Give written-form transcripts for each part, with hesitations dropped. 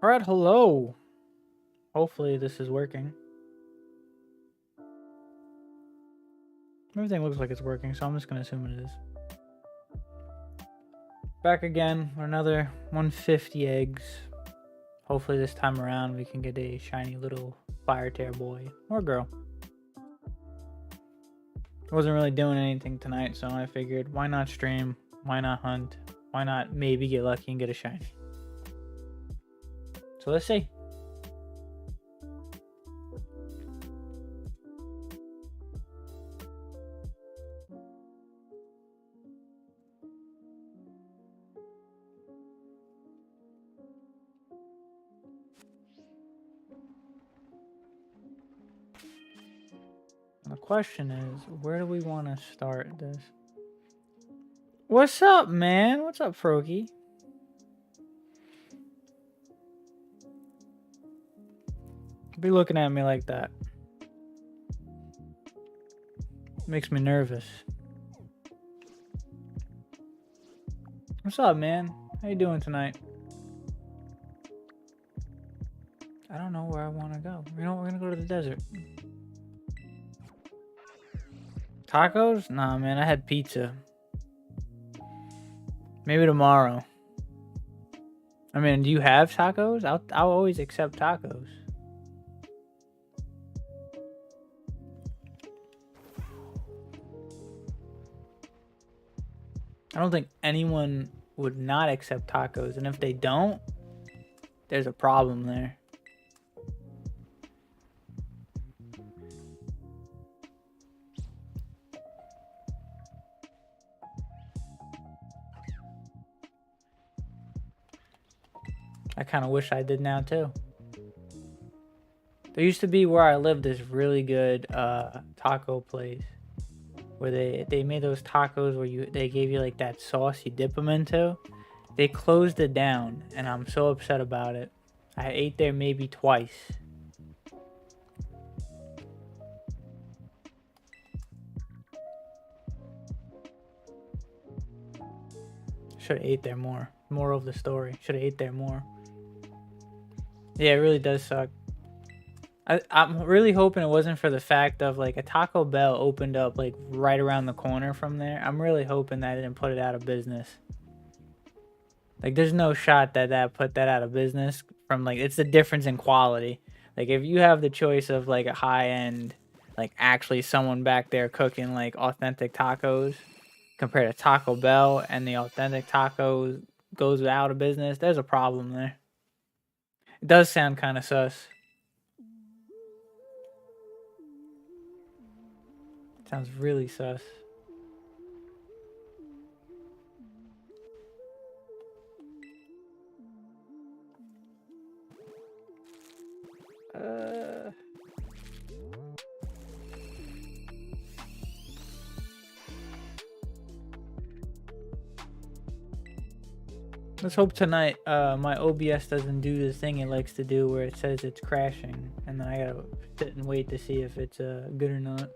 Alright, hello. Hopefully this is working. Everything looks like it's working, so I'm just gonna assume it is. Back again with another 150 eggs. Hopefully this time around we can get a shiny little fire tear boy or girl. I wasn't really doing anything tonight, so I figured why not stream, why not hunt, why not maybe get lucky and get a shiny. So let's see. The question is, where do we want to start this? What's up, man? What's up, Froakie? Be looking at me like that. Makes me nervous. What's up, man? How you doing tonight? I don't know where I want to go. You know, we're gonna go to the desert. Tacos? Nah, man, I had pizza. Maybe tomorrow. I mean, do you have tacos? I'll always accept tacos. I don't think anyone would not accept tacos, and if they don't, there's a problem there. I kind of wish I did now too. There used to be where I lived this really good taco place where they made those tacos where they gave you like that sauce you dip them into. They closed it down and I'm so upset about it. I ate there maybe twice. Should have ate there more. Moral of the story. Should have ate there more. Yeah, it really does suck. I'm really hoping it wasn't for the fact of like a Taco Bell opened up like right around the corner from there. I'm really hoping that didn't put it out of business. Like there's no shot that put that out of business from like it's the difference in quality. Like if you have the choice of like a high end, like actually someone back there cooking like authentic tacos compared to Taco Bell and the authentic tacos goes out of business, there's a problem there. It does sound kind of sus. Sounds really sus. Let's hope tonight my OBS doesn't do the thing it likes to do where it says it's crashing and then I gotta sit and wait to see if it's good or not.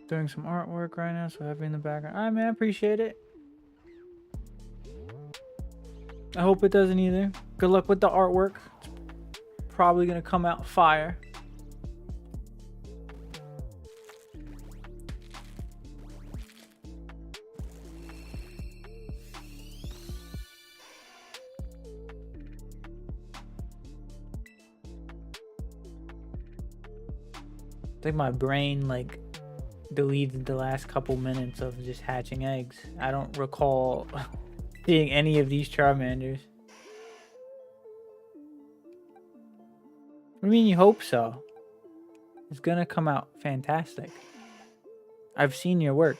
Doing some artwork right now, so happy in the background. Alright, man, I appreciate it. I hope it doesn't either. Good luck with the artwork. It's probably gonna come out fire. I think my brain like deleted the last couple minutes of just hatching eggs. I don't recall seeing any of these Charmanders. What do you mean you hope so? It's gonna come out fantastic. I've seen your work.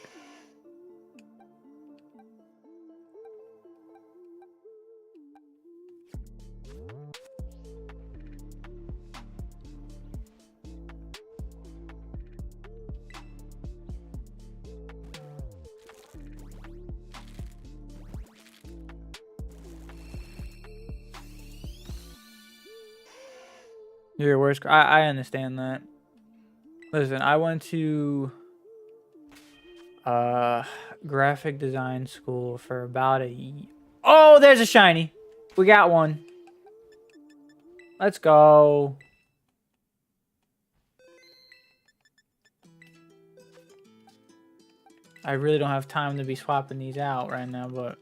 Your worst. I understand that. Listen, I went to graphic design school for about a. Oh, there's a shiny. We got one. Let's go. I really don't have time to be swapping these out right now, but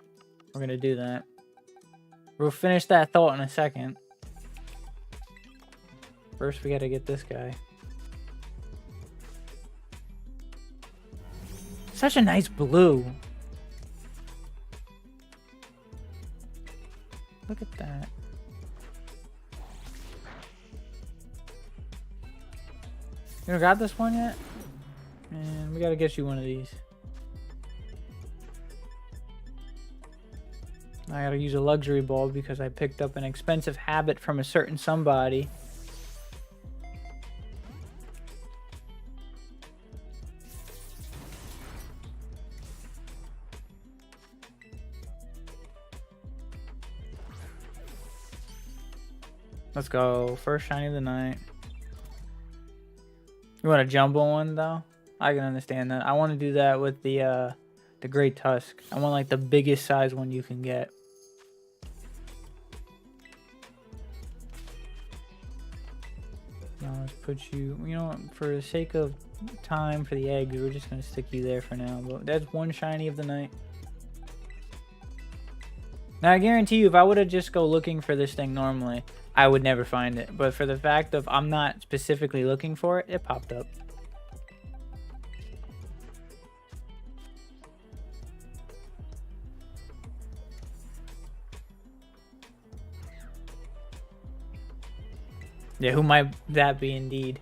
we're gonna do that. We'll finish that thought in a second. First, we gotta get this guy. Such a nice blue. Look at that. You don't got this one yet? Man, we gotta get you one of these. I gotta use a luxury bulb because I picked up an expensive habit from a certain somebody. Let's go. First shiny of the night. You want a jumbo one though? I can understand that. I want to do that with the Great Tusk. I want like the biggest size one you can get. Now let's put you, you know what, for the sake of time for the eggs, we're just gonna stick you there for now. But that's one shiny of the night. Now I guarantee you, if I would have just go looking for this thing normally, I would never find it. But for the fact of I'm not specifically looking for it, it popped up. Yeah, who might that be indeed?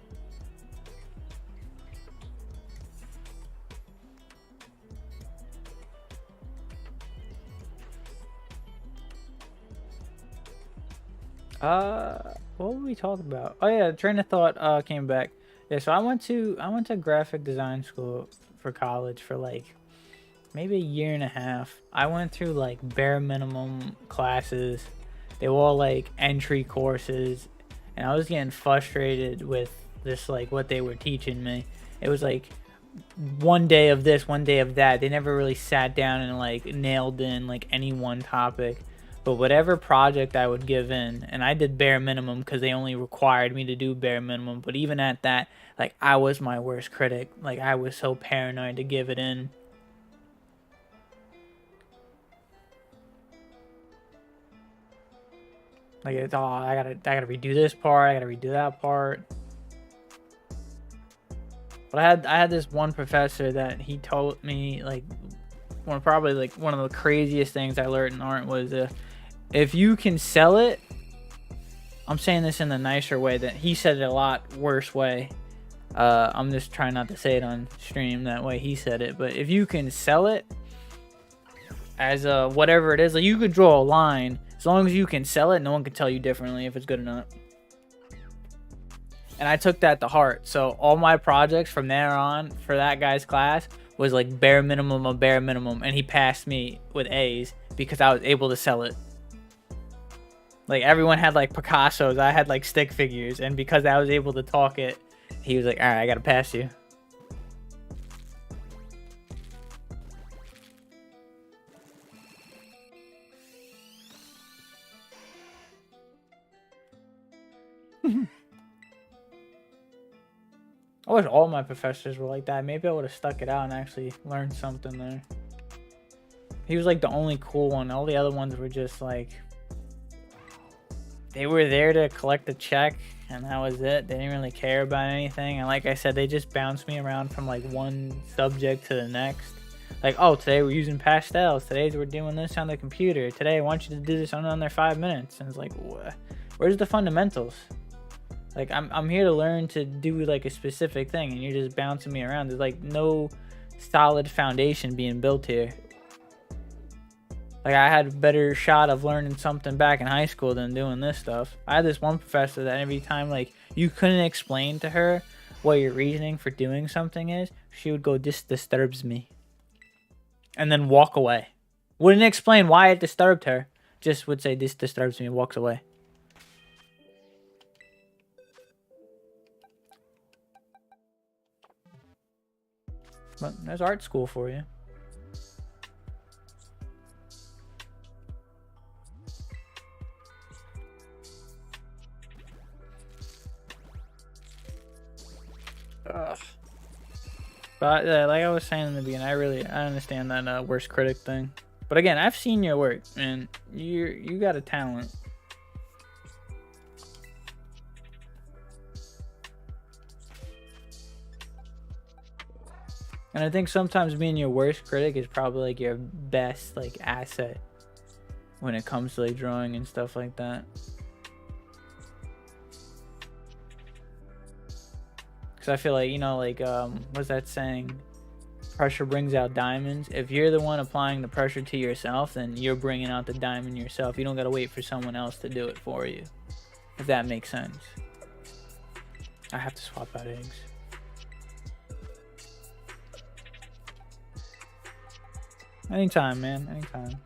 What were we talking about? Oh yeah, train of thought came back. Yeah, so I went to graphic design school for college for like maybe a year and a half. I went through like bare minimum classes. They were all like entry courses, and I was getting frustrated with this, like what they were teaching me. It was like one day of this, one day of that. They never really sat down and like nailed in like any one topic. But whatever project I would give in, and I did bare minimum because they only required me to do bare minimum. But even at that, like I was my worst critic. Like I was so paranoid to give it in. Like it's all I gotta redo this part. I gotta redo that part. But I had this one professor that he told me like probably like one of the craziest things I learned in art was if you can sell it, I'm saying this in the nicer way, that he said it a lot worse way. I'm just trying not to say it on stream that way he said it, but if you can sell it as whatever it is, like you could draw a line, as long as you can sell it, no one can tell you differently if it's good or not. And I took that to heart. So all my projects from there on for that guy's class was like bare minimum of bare minimum, and he passed me with A's because I was able to sell it. Like everyone had like Picassos, I had like stick figures, and because I was able to talk it, he was like, all right, I gotta pass you. I wish all my professors were like that. Maybe I would have stuck it out and actually learned something there. He was like the only cool one. All the other ones were just like, they were there to collect a check and that was it. They didn't really care about anything. And like I said, they just bounced me around from like one subject to the next. Like, oh, today we're using pastels. Today we're doing this on the computer. Today I want you to do this under 5 minutes. And it's like, where's the fundamentals? Like, I'm here to learn to do like a specific thing, and you're just bouncing me around. There's like no solid foundation being built here. Like, I had a better shot of learning something back in high school than doing this stuff. I had this one professor that every time like you couldn't explain to her what your reasoning for doing something is, she would go, "This disturbs me," and then walk away. Wouldn't explain why it disturbed her. Just would say, "This disturbs me," and walks away. But there's art school for you. Ugh. But like I was saying in the beginning, I understand that worst critic thing. But again, I've seen your work, and you got a talent. And I think sometimes being your worst critic is probably like your best like asset when it comes to like drawing and stuff like that. Cause I feel like, you know, like what's that saying? Pressure brings out diamonds. If you're the one applying the pressure to yourself, then you're bringing out the diamond yourself. You don't gotta wait for someone else to do it for you. If that makes sense. I have to swap out eggs. Anytime, man. Anytime.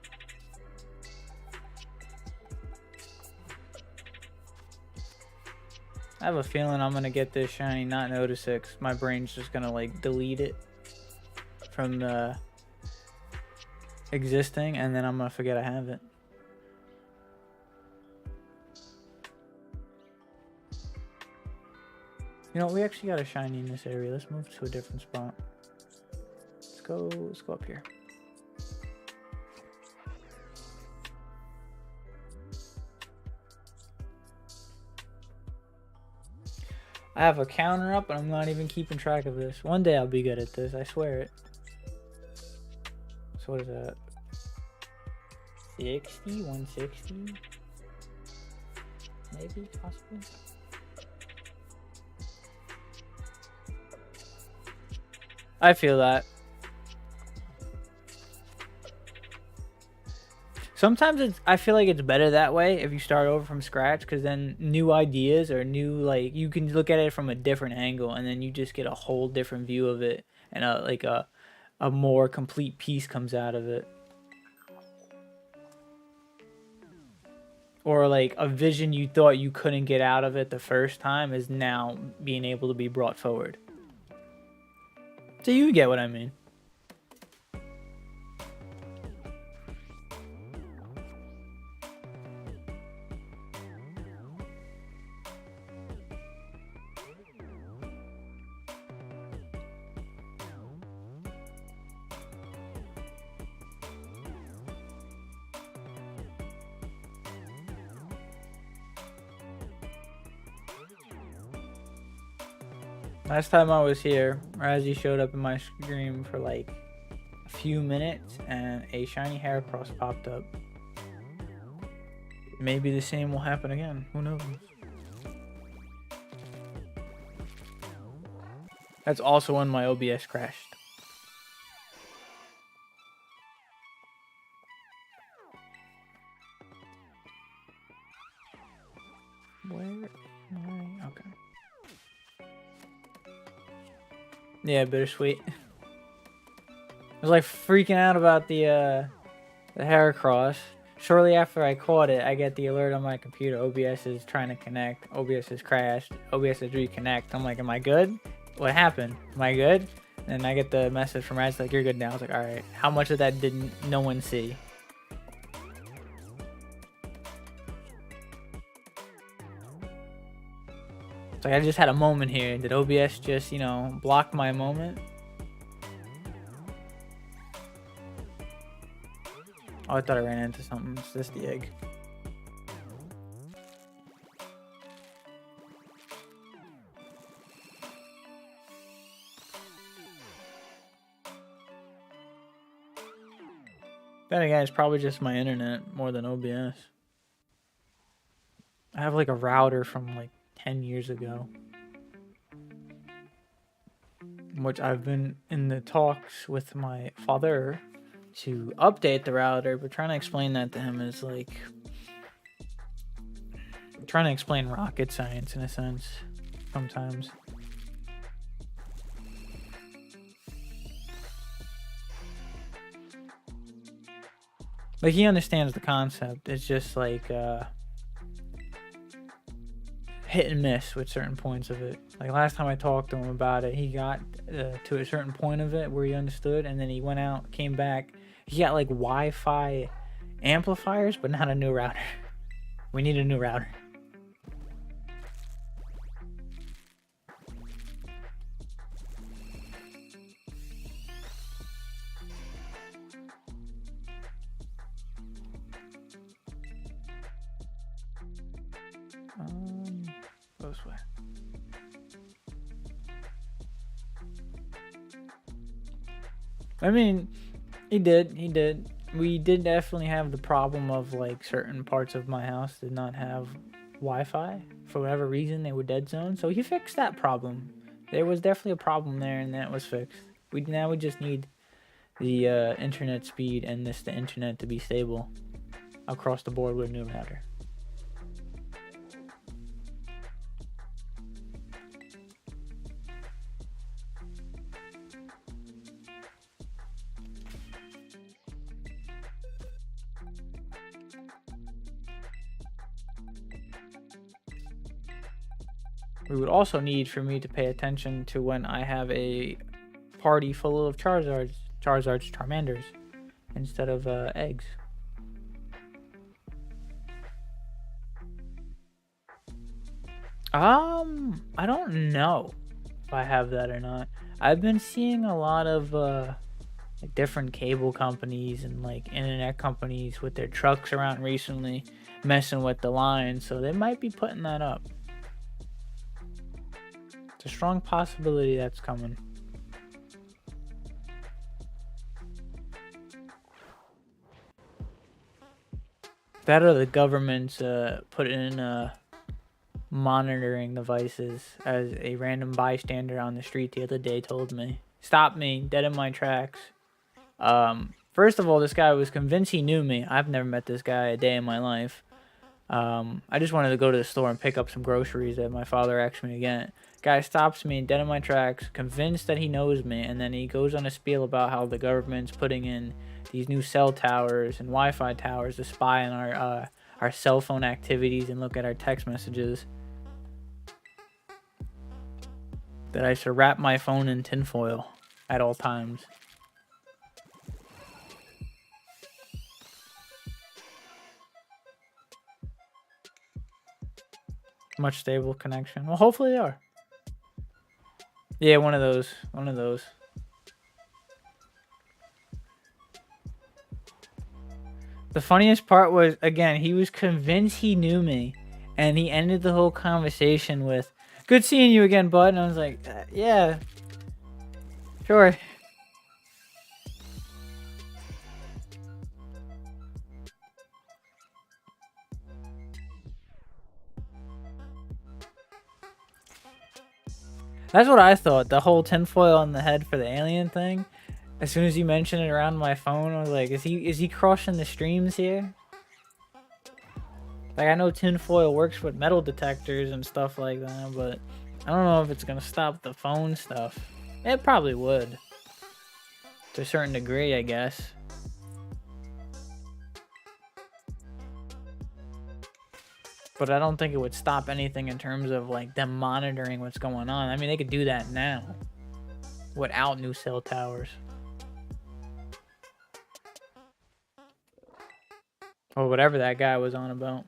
I have a feeling I'm gonna get this shiny, not notice it, 'cause my brain's just gonna like delete it from the existing, and then I'm gonna forget I have it. You know, we actually got a shiny in this area. Let's move to a different spot. Let's go up here. I have a counter up, and I'm not even keeping track of this. One day I'll be good at this, I swear it. So what is that? 60? 160? Maybe, possibly. I feel that. Sometimes I feel like it's better that way if you start over from scratch, because then new ideas or new, like, you can look at it from a different angle, and then you just get a whole different view of it, and a more complete piece comes out of it. Or like a vision you thought you couldn't get out of it the first time is now being able to be brought forward. So you get what I mean. Last time I was here, Razzie showed up in my stream for like a few minutes and a shiny Heracross popped up. Maybe the same will happen again. Who knows? That's also when my OBS crashed. Where am I? Okay. Yeah, bittersweet. I was like freaking out about the Heracross. Shortly after I caught it, I get the alert on my computer. OBS is trying to connect. OBS has crashed. OBS is reconnect. I'm like, am I good? What happened? Am I good? And I get the message from Raz like, you're good now. I was like, all right. How much of that didn't no one see? It's like I just had a moment here. Did OBS just, you know, block my moment? Oh, I thought I ran into something. It's just the egg. Then again, it's probably just my internet more than OBS. I have like a router from like 10 years ago, which I've been in the talks with my father to update the router, but trying to explain that to him is like trying to explain rocket science in a sense sometimes. Like, he understands the concept. It's just like hit and miss with certain points of it. Like last time I talked to him about it, he got to a certain point of it where he understood, and then he went out, came back. He got like Wi-Fi amplifiers, but not a new router. We need a new router. This way. I mean, he did. We did definitely have the problem of like certain parts of my house did not have Wi-Fi for whatever reason. They were dead zone, so he fixed that problem. There was definitely a problem there, and that was fixed. We just need the internet speed and the internet to be stable across the board with a new router. We would also need for me to pay attention to when I have a party full of Charizards, Charmanders, instead of eggs. I don't know if I have that or not. I've been seeing a lot of like different cable companies and like internet companies with their trucks around recently messing with the line, so they might be putting that up. It's a strong possibility that's coming. That or the government's put in monitoring devices, as a random bystander on the street the other day told me. Stopped me dead in my tracks. First of all, this guy was convinced he knew me. I've never met this guy a day in my life. I just wanted to go to the store and pick up some groceries that my father asked me to get. Guy stops me dead in my tracks, convinced that he knows me, and then he goes on a spiel about how the government's putting in these new cell towers and Wi-Fi towers to spy on our cell phone activities and look at our text messages. That I should wrap my phone in tinfoil at all times. Much stable connection. Well, hopefully they are. Yeah, one of those. The funniest part was, again, he was convinced he knew me, and he ended the whole conversation with, "Good seeing you again, bud." And I was like, yeah, sure. That's what I thought. The whole tinfoil on the head for the alien thing. As soon as you mentioned it around my phone, I was like, is he crossing the streams here? Like, I know tinfoil works with metal detectors and stuff like that, but I don't know if it's gonna stop the phone stuff. It probably would. To a certain degree, I guess. But I don't think it would stop anything in terms of like them monitoring what's going on. I mean, they could do that now without new cell towers. Or whatever that guy was on about.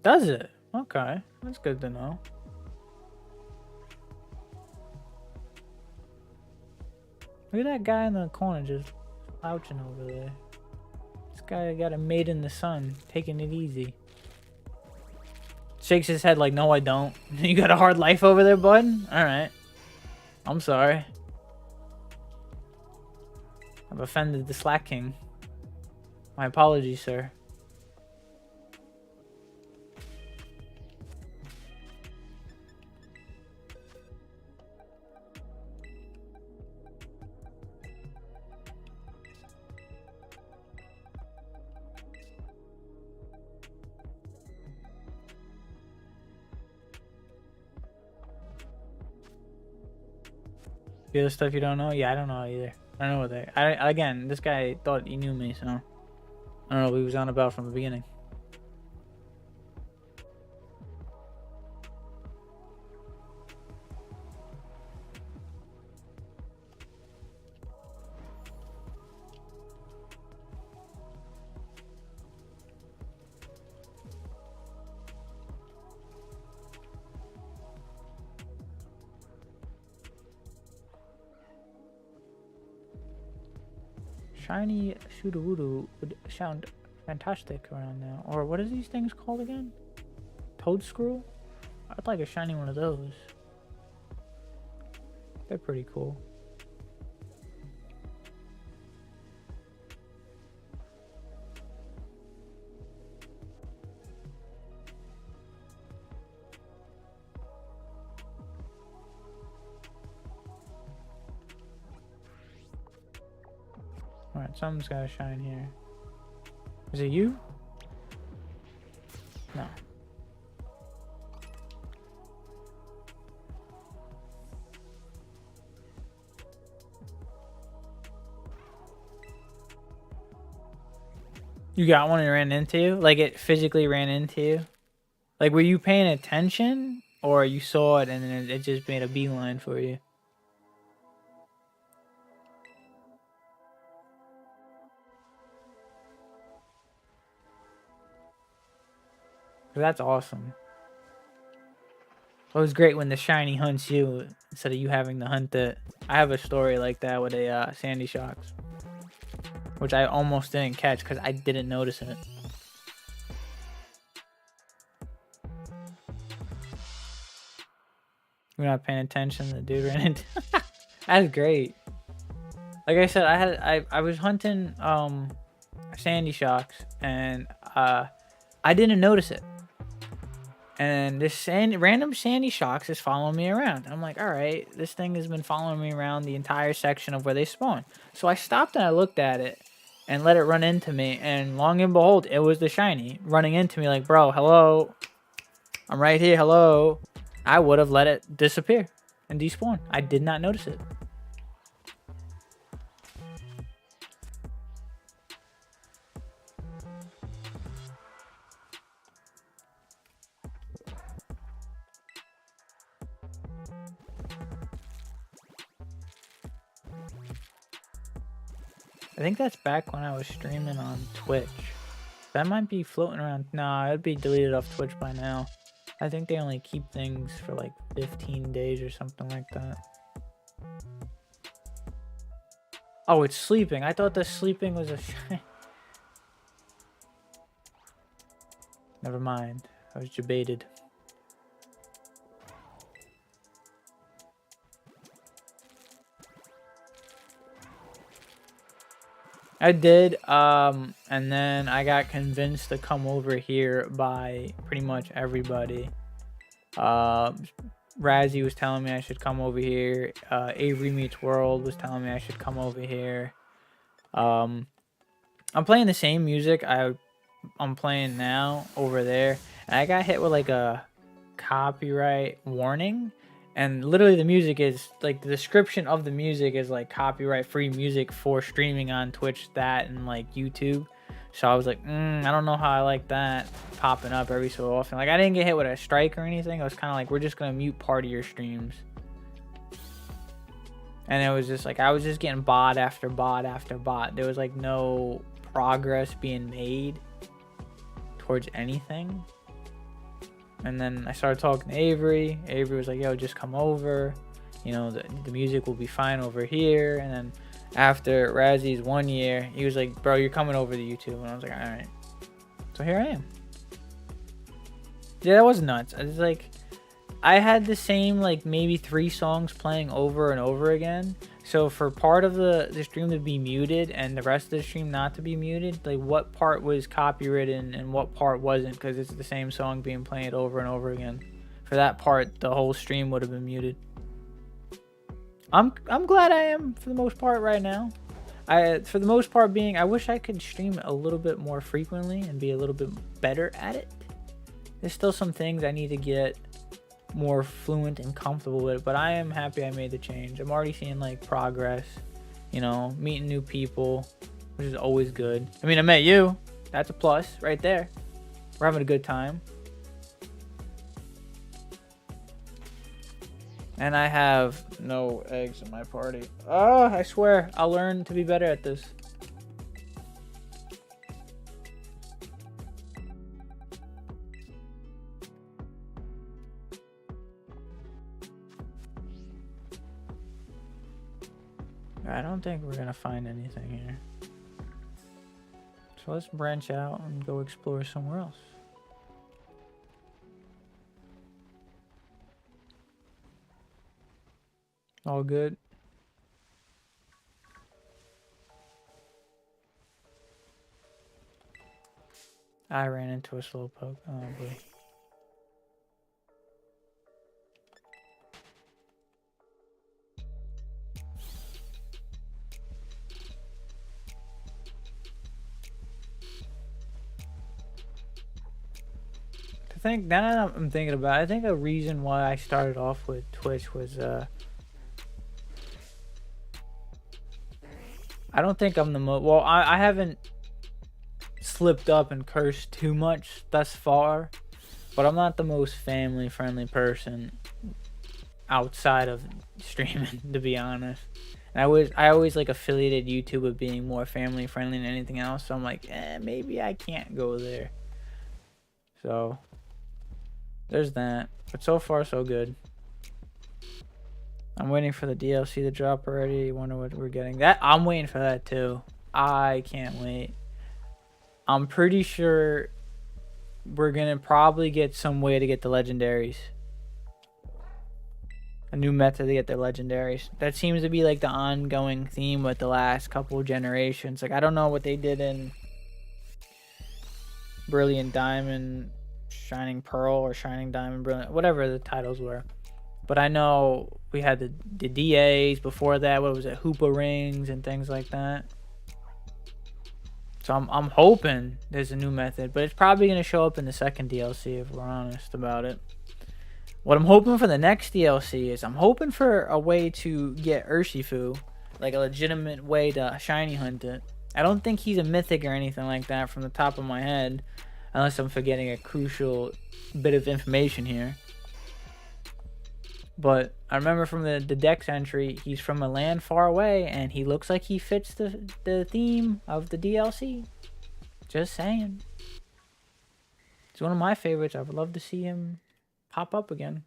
Does it? Okay, that's good to know. Look at that guy in the corner just slouching over there. This guy got a mate in the sun, taking it easy. Shakes his head like, no, I don't. You got a hard life over there, bud? Alright. I'm sorry. I've offended the Slack King. My apologies, sir. The other stuff you don't know? Yeah, I don't know either. I don't know what they. Again, this guy thought he knew me, so I don't know what he was on about from the beginning. Shiny Sudowoodo would sound fantastic around now. Or what are these things called again? Toadscrew? I'd like a shiny one of those. They're pretty cool. Alright, something's gotta shine here. Is it you? No. You got one and it ran into you? Like it physically ran into you? Like were you paying attention? Or you saw it and then it just made a beeline for you? That's awesome. It was great when the shiny hunts you instead of you having to hunt it. I have a story like that with a Sandy Shocks, which I almost didn't catch because I didn't notice it. You're not paying attention. The dude ran into. That's great. Like I said, I was hunting Sandy Shocks and I didn't notice it. And this random Sandy Shocks is following me around. I'm like, all right, this thing has been following me around the entire section of where they spawn. So I stopped and I looked at it and let it run into me. And long and behold, it was the shiny running into me like, bro, hello. I'm right here, hello. I would have let it disappear and despawn. I did not notice it. I think that's back when I was streaming on Twitch. That might be floating around. Nah, it'd be deleted off Twitch by now. I think they only keep things for like 15 days or something like that. Oh, it's sleeping. I thought the sleeping was a Never mind. I was debated. I did, and then I got convinced to come over here by pretty much everybody. Razzie was telling me I should come over here. Avery Meets World was telling me I should come over here. I'm playing the same music I'm playing now over there, and I got hit with like a copyright warning. And literally the music is like the description of the music is like copyright free music for streaming on Twitch, that and like YouTube. So I was like, I don't know how I like that popping up every so often. Like I didn't get hit with a strike or anything. I was kind of like, we're just going to mute part of your streams. And it was just like, I was just getting bot after bot after bot. There was like no progress being made towards anything. And then I started talking to Avery. Avery was like, yo, just come over. You know, the music will be fine over here. And then after Razzie's 1 year, he was like, bro, you're coming over to YouTube. And I was like, all right. So here I am. Yeah, that was nuts. I was like, I had the same, like, maybe 3 songs playing over and over again. So for part of the stream to be muted and the rest of the stream not to be muted, like what part was copywritten and what part wasn't, because it's the same song being played over and over again. For that part, the whole stream would have been muted. I'm glad I am for the most part right now. For the most part being, I wish I could stream a little bit more frequently and be a little bit better at it. There's still some things I need to get more fluent and comfortable with it. But I am happy I made the change. I'm already seeing like progress, you know, meeting new people, which is always good. I mean, I met you. That's a plus right there. We're having a good time. And I have no eggs in my party. Oh, I swear, I'll learn to be better at this. I don't think we're gonna find anything here. So let's branch out and go explore somewhere else. All good. I ran into a slowpoke. Oh boy. Now that I'm thinking about it, I think a reason why I started off with Twitch was I don't think I'm the most well, I haven't slipped up and cursed too much thus far, but I'm not the most family friendly person outside of streaming, to be honest. And I always like affiliated YouTube with being more family friendly than anything else, so I'm like, maybe I can't go there. So there's that, but so far so good. I'm waiting for the DLC to drop already. Wonder what we're getting. That I'm waiting for that too. I can't wait. I'm pretty sure we're gonna probably get some way to get the legendaries. A new method to get their legendaries. That seems to be like the ongoing theme with the last couple of generations. Like, I don't know what they did in Brilliant Diamond, Shining Pearl, or Shining Diamond Brilliant, whatever the titles were. But I know we had the DAs before that. What was it? Hoopa rings and things like that. So I'm hoping there's a new method, but it's probably going to show up in the second DLC if we're honest about it. What I'm hoping for the next DLC is I'm hoping for a way to get Urshifu, like a legitimate way to shiny hunt it. I don't think he's a mythic or anything like that from the top of my head, unless I'm forgetting a crucial bit of information here. But I remember from the Dex entry, he's from a land far away, and he looks like he fits the theme of the DLC. Just saying. He's one of my favorites. I would love to see him pop up again.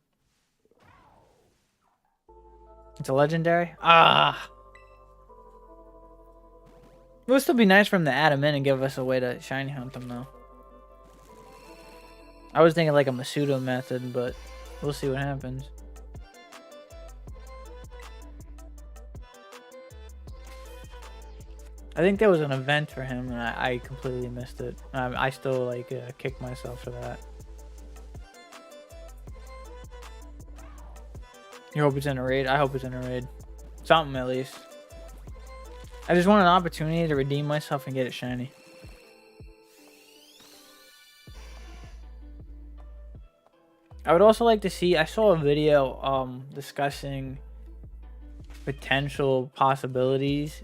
It's a legendary? Ah! It would still be nice for him to add him in and give us a way to shiny hunt him, though. I was thinking like a Masuda method, but we'll see what happens. I think there was an event for him, and I completely missed it. I still like kick myself for that. You hope it's in a raid? I hope it's in a raid. Something at least. I just want an opportunity to redeem myself and get it shiny. I would also like to see, I saw a video discussing potential possibilities.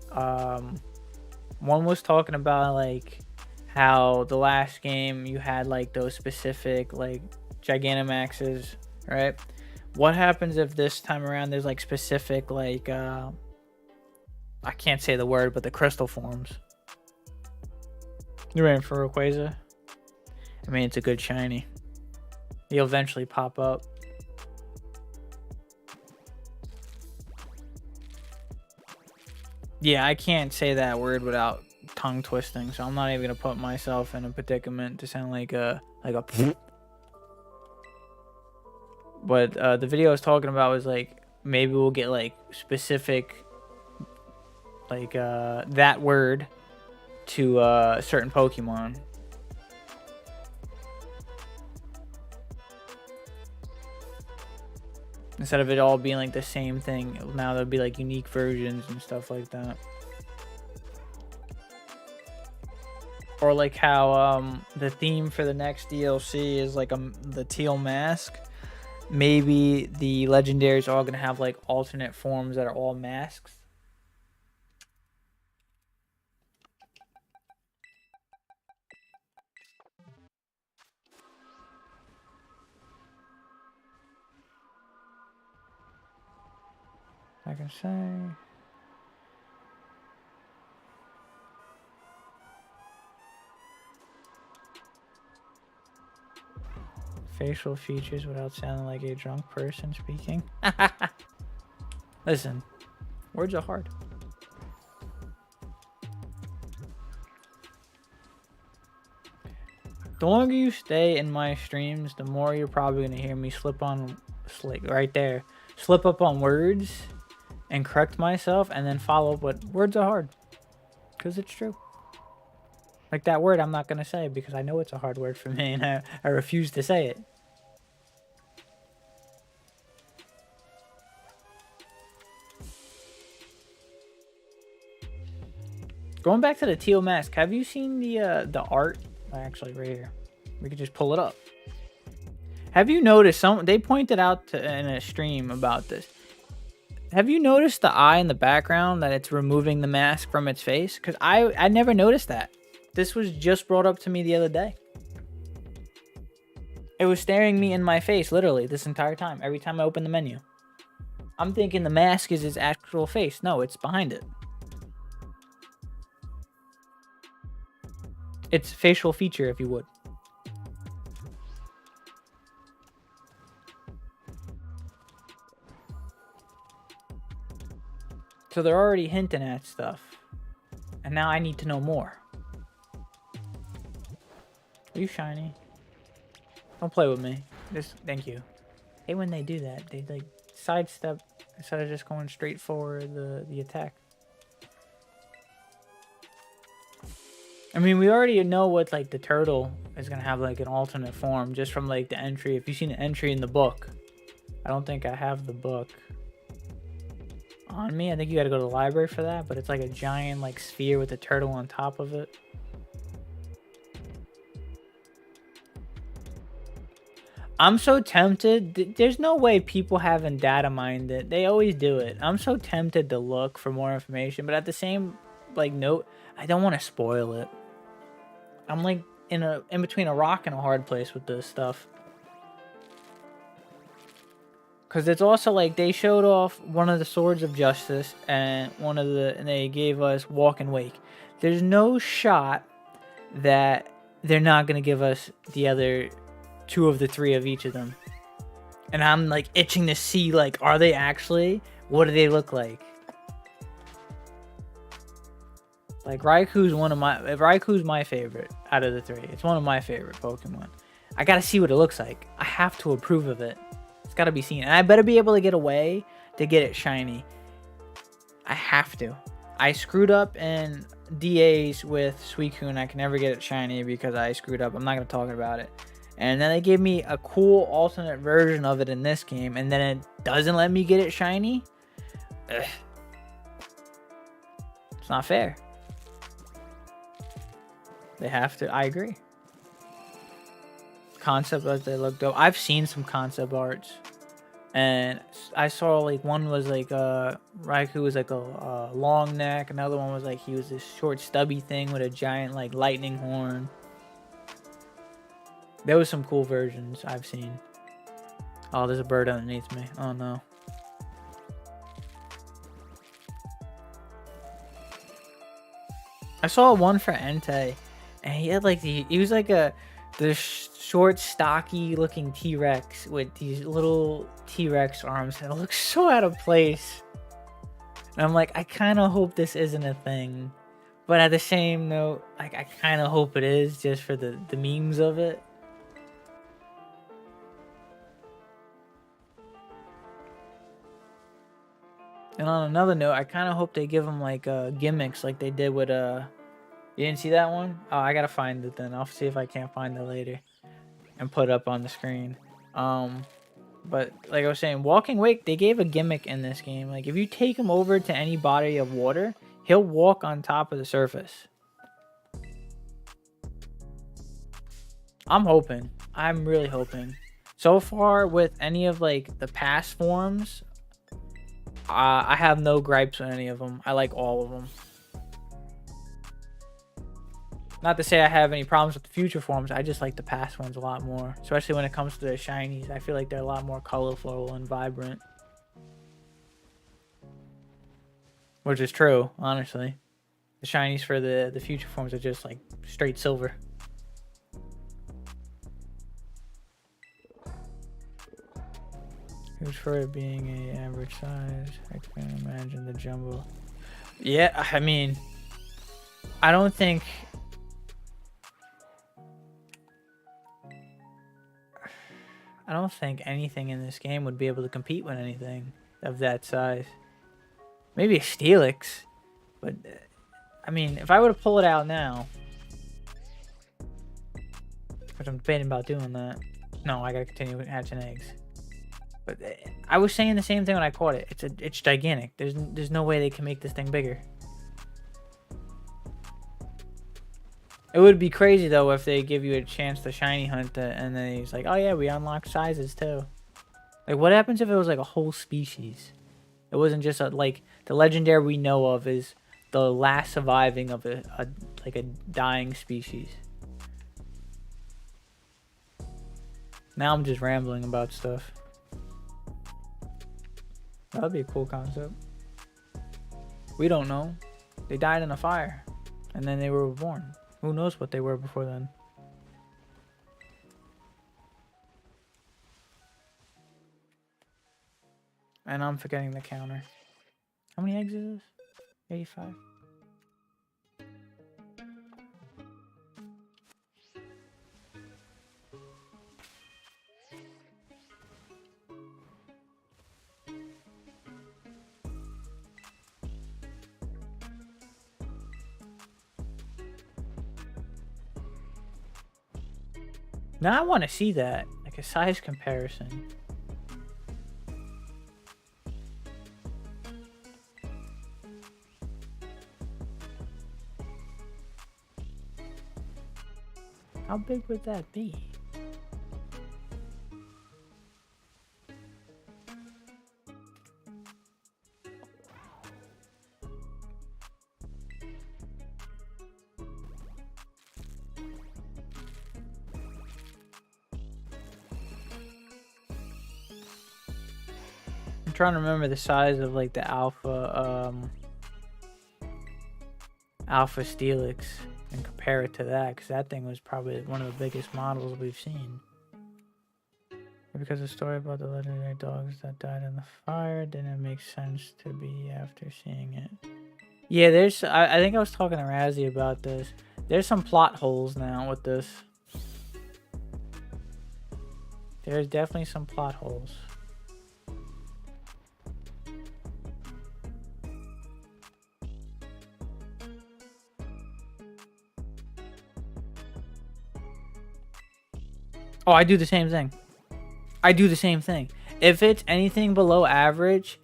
One was talking about like how the last game you had like those specific like Gigantamaxes, right? What happens if this time around there's like specific like I can't say the word, but the crystal forms. You're in for Rayquaza? I mean, it's a good shiny. He'll eventually pop up. Yeah, I can't say that word without tongue twisting, so I'm not even gonna put myself in a predicament to sound like a But the video I was talking about was like maybe we'll get like specific like that word to a certain Pokemon. Instead of it all being like the same thing, now there'll be like unique versions and stuff like that. Or like how the theme for the next DLC is like the teal mask. maybe the legendaries are all gonna have like alternate forms that are all masks. I can say. Facial features without sounding like a drunk person speaking. Listen, words are hard. The longer you stay in my streams, the more you're probably gonna hear me slip right there, slip up on words and correct myself and then follow up with words are hard. Because it's true. Like that word I'm not gonna say because I know it's a hard word for me and I refuse to say it. Going back to the teal mask, have you seen the art? Actually, right here, we could just pull it up. Have you noticed they pointed out in a stream about this? Have you noticed the eye in the background that it's removing the mask from its face? Because I never noticed that. This was just brought up to me the other day. It was staring me in my face literally this entire time. Every time I open the menu, I'm thinking the mask is its actual face. No, it's behind it. It's facial feature, if you would. So they're already hinting at stuff. And now I need to know more. Are you shiny? Don't play with me. Just thank you. Hey, when they do that, they like sidestep instead of just going straight for the attack. I mean, we already know what like the turtle is gonna have like an alternate form just from like the entry. If you've seen an entry in the book, I don't think I have the book on me. I think you gotta go to the library for that, but it's like a giant like sphere with a turtle on top of it. I'm so tempted. There's no way people haven't data mined it. They always do it. I'm so tempted to look for more information, but at the same like note, I don't want to spoil it. I'm like in between a rock and a hard place with this stuff. Cause it's also like they showed off one of the swords of justice and and they gave us walk and wake. There's no shot that they're not gonna give us the other 2 of the 3 of each of them. And I'm like itching to see like, are they actually? What do they look like? Like Raikou's my favorite out of the 3. It's one of my favorite Pokemon. I gotta see what it looks like. I have to approve of it. It's gotta be seen. And I better be able to get away to get it shiny. I have to. I screwed up in DAs with Suicune. I can never get it shiny because I screwed up. I'm not gonna talk about it. And then they gave me a cool alternate version of it in this game, and then it doesn't let me get it shiny? Ugh. It's not fair. They have to. I agree. Concept art, they look dope. I've seen some concept arts, and I saw like one was like Raikou was like a long neck. Another one was like he was this short stubby thing with a giant like lightning horn. There was some cool versions I've seen. Oh, there's a bird underneath me. Oh no. I saw one for Entei, and he had like he was like the short, stocky looking T-Rex with these little T-Rex arms, and it looks so out of place. And I'm like, I kind of hope this isn't a thing, but at the same note, like I kind of hope it is just for the memes of it. And on another note, I kind of hope they give them like gimmicks like they did with You didn't see that one? Oh, I gotta find it then. I'll see if I can't find it later and put it up on the screen. But like I was saying, Walking Wake, they gave a gimmick in this game. Like if you take him over to any body of water, he'll walk on top of the surface. I'm hoping. I'm really hoping. So far with any of like the past forms, I have no gripes with any of them. I like all of them. Not to say I have any problems with the future forms. I just like the past ones a lot more, especially when it comes to the shinies. I feel like they're a lot more colorful and vibrant, which is true, honestly. The shinies for the future forms are just like straight silver. Huge for it being a average size. I can imagine the jumbo. Yeah, I mean, I don't think. I don't think anything in this game would be able to compete with anything of that size. Maybe a Steelix, but I mean, if I were to pull it out now, which I'm debating about doing that. No, I gotta continue hatching eggs. But I was saying the same thing when I caught it. It's gigantic. There's no way they can make this thing bigger. It would be crazy though if they give you a chance to shiny hunt it and then he's like, oh yeah, we unlock sizes too. Like what happens if it was like a whole species? It wasn't just like the legendary we know of is the last surviving of a dying species. Now I'm just rambling about stuff. That would be a cool concept. We don't know. They died in a fire and then they were reborn. Who knows what they were before then? And I'm forgetting the counter. How many eggs is this? 85. Now I want to see that, like a size comparison. How big would that be? I'm trying to remember the size of like the alpha Steelix and compare it to that, because that thing was probably one of the biggest models we've seen. Because the story about the legendary dogs that died in the fire didn't make sense to be after seeing it. Yeah, there's I think I was talking to Razzie about this. There's some plot holes now with this. There's definitely some plot holes. Oh, I do the same thing. I do the same thing. If it's anything below average,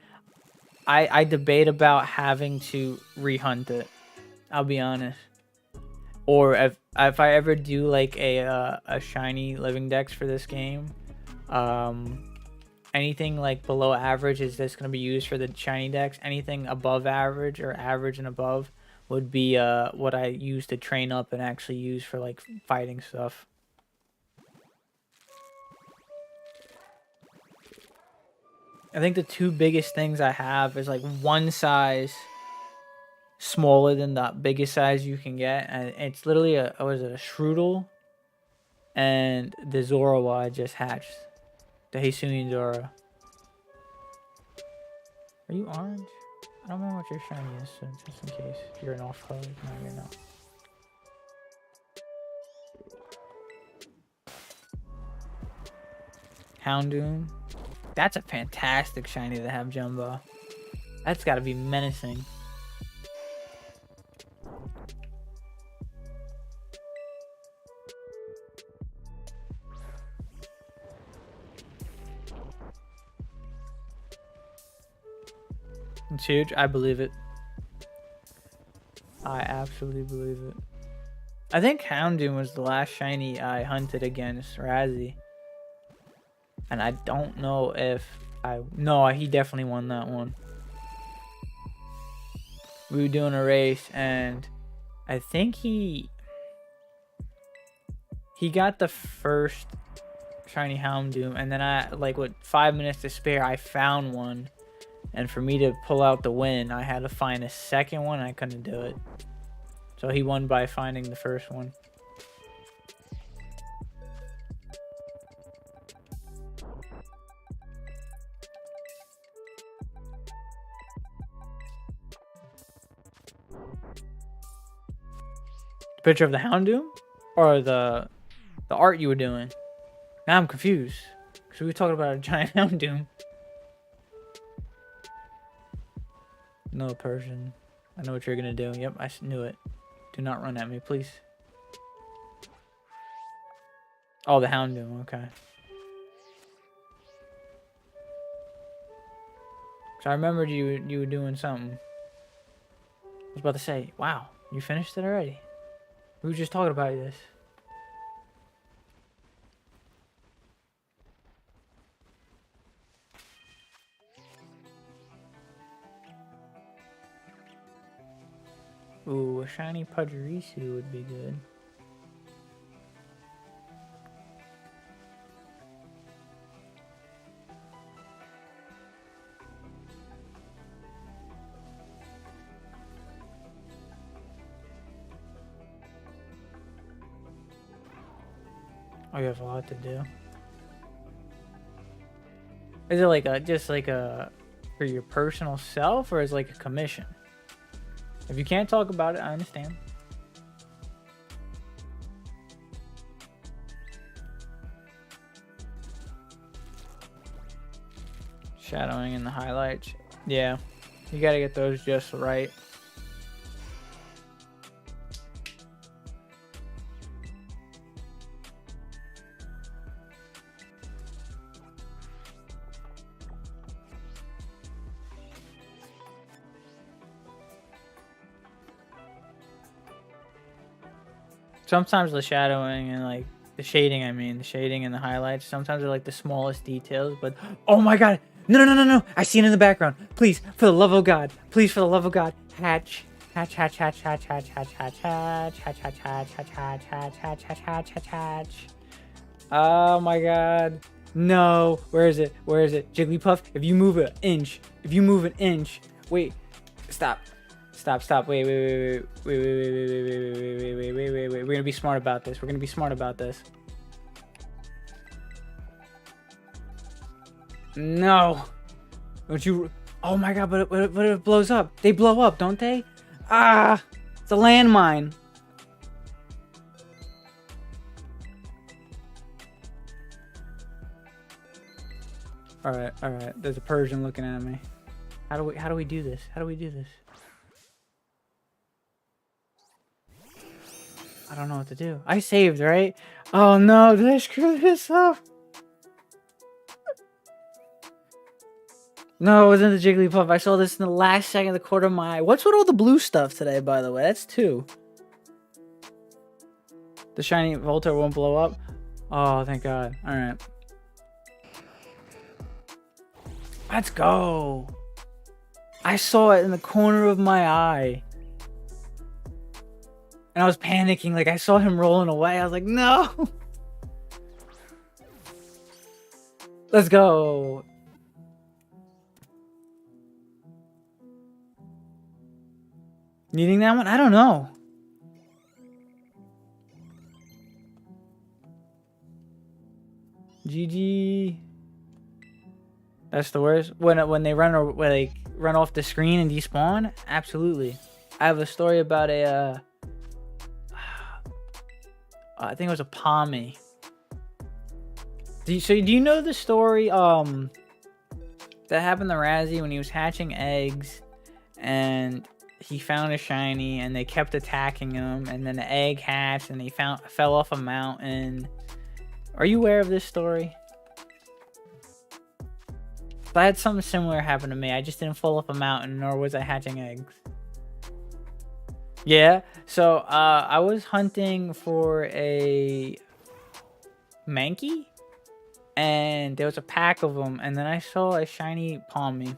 I debate about having to rehunt it. I'll be honest. Or if I ever do like a shiny living dex for this game, anything like below average is just gonna be used for the shiny dex. Anything above average or average and above would be what I use to train up and actually use for like fighting stuff. I think the two biggest things I have is like one size smaller than the biggest size you can get, and it's literally a Shroodle and the Zorua I just hatched, the Hisuian Zora. Are you orange? I don't remember what your shiny is, so just in case you're an off color. No, you're not. Houndoom. That's a fantastic shiny to have, Jumbo. That's got to be menacing. It's huge. I believe it. I absolutely believe it. I think Houndoom was the last shiny I hunted against Razzie. And I don't know if no, he definitely won that one. We were doing a race and I think he got the first shiny Houndoom, and then I, like, with 5 minutes to spare, I found one. And for me to pull out the win, I had to find a second one, and I couldn't do it. So he won by finding the first one. The picture of the Houndoom? Or the art you were doing? Now I'm confused. Because we were talking about a giant Houndoom. No, Persian. I know what you're going to do. Yep, I knew it. Do not run at me, please. Oh, the Houndoom. Okay. So I remembered you were doing something. I was about to say, wow, you finished it already? We were just talking about this. Ooh, a shiny Pudgerisu would be good. Oh, you have a lot to do. Is it like just like a for your personal self, or is it like a commission? If you can't talk about it, I understand. Shadowing in the highlights. Yeah, you gotta get those just right. Sometimes the shadowing and like the shading, the shading and the highlights, sometimes they're like the smallest details, but oh my god, no, I see it in the background. Please, for the love of God, please, for the love of God, hatch. Oh my god, no, where is it, Jigglypuff? If you move an inch, wait, stop, wait, we're gonna be smart about this, No, don't you, oh my god, but it blows up, they blow up, don't they? Ah, it's a landmine. All right, there's a Persian looking at me. How do we do this? I don't know what to do. I saved, right? Oh no, did I screw this up? No, it wasn't the Jigglypuff. I saw this in the last second of the corner of my eye. What's with all the blue stuff today, by the way? That's 2. The shiny Voltorb won't blow up? Oh, thank God. Alright. Let's go. I saw it in the corner of my eye. And I was panicking. Like, I saw him rolling away. I was like, no. Let's go. Needing that one? I don't know. GG. That's the worst. When they run off the screen and despawn? Absolutely. I have a story about a I think it was a Pommy. Do you know the story that happened to Razzie when he was hatching eggs and he found a shiny and they kept attacking him, and then the egg hatched and he fell off a mountain? Are you aware of this story? I had something similar happen to me. I just didn't fall off a mountain, nor was I hatching eggs. Yeah, so I was hunting for a Mankey, and there was a pack of them, and then I saw a shiny Palmy,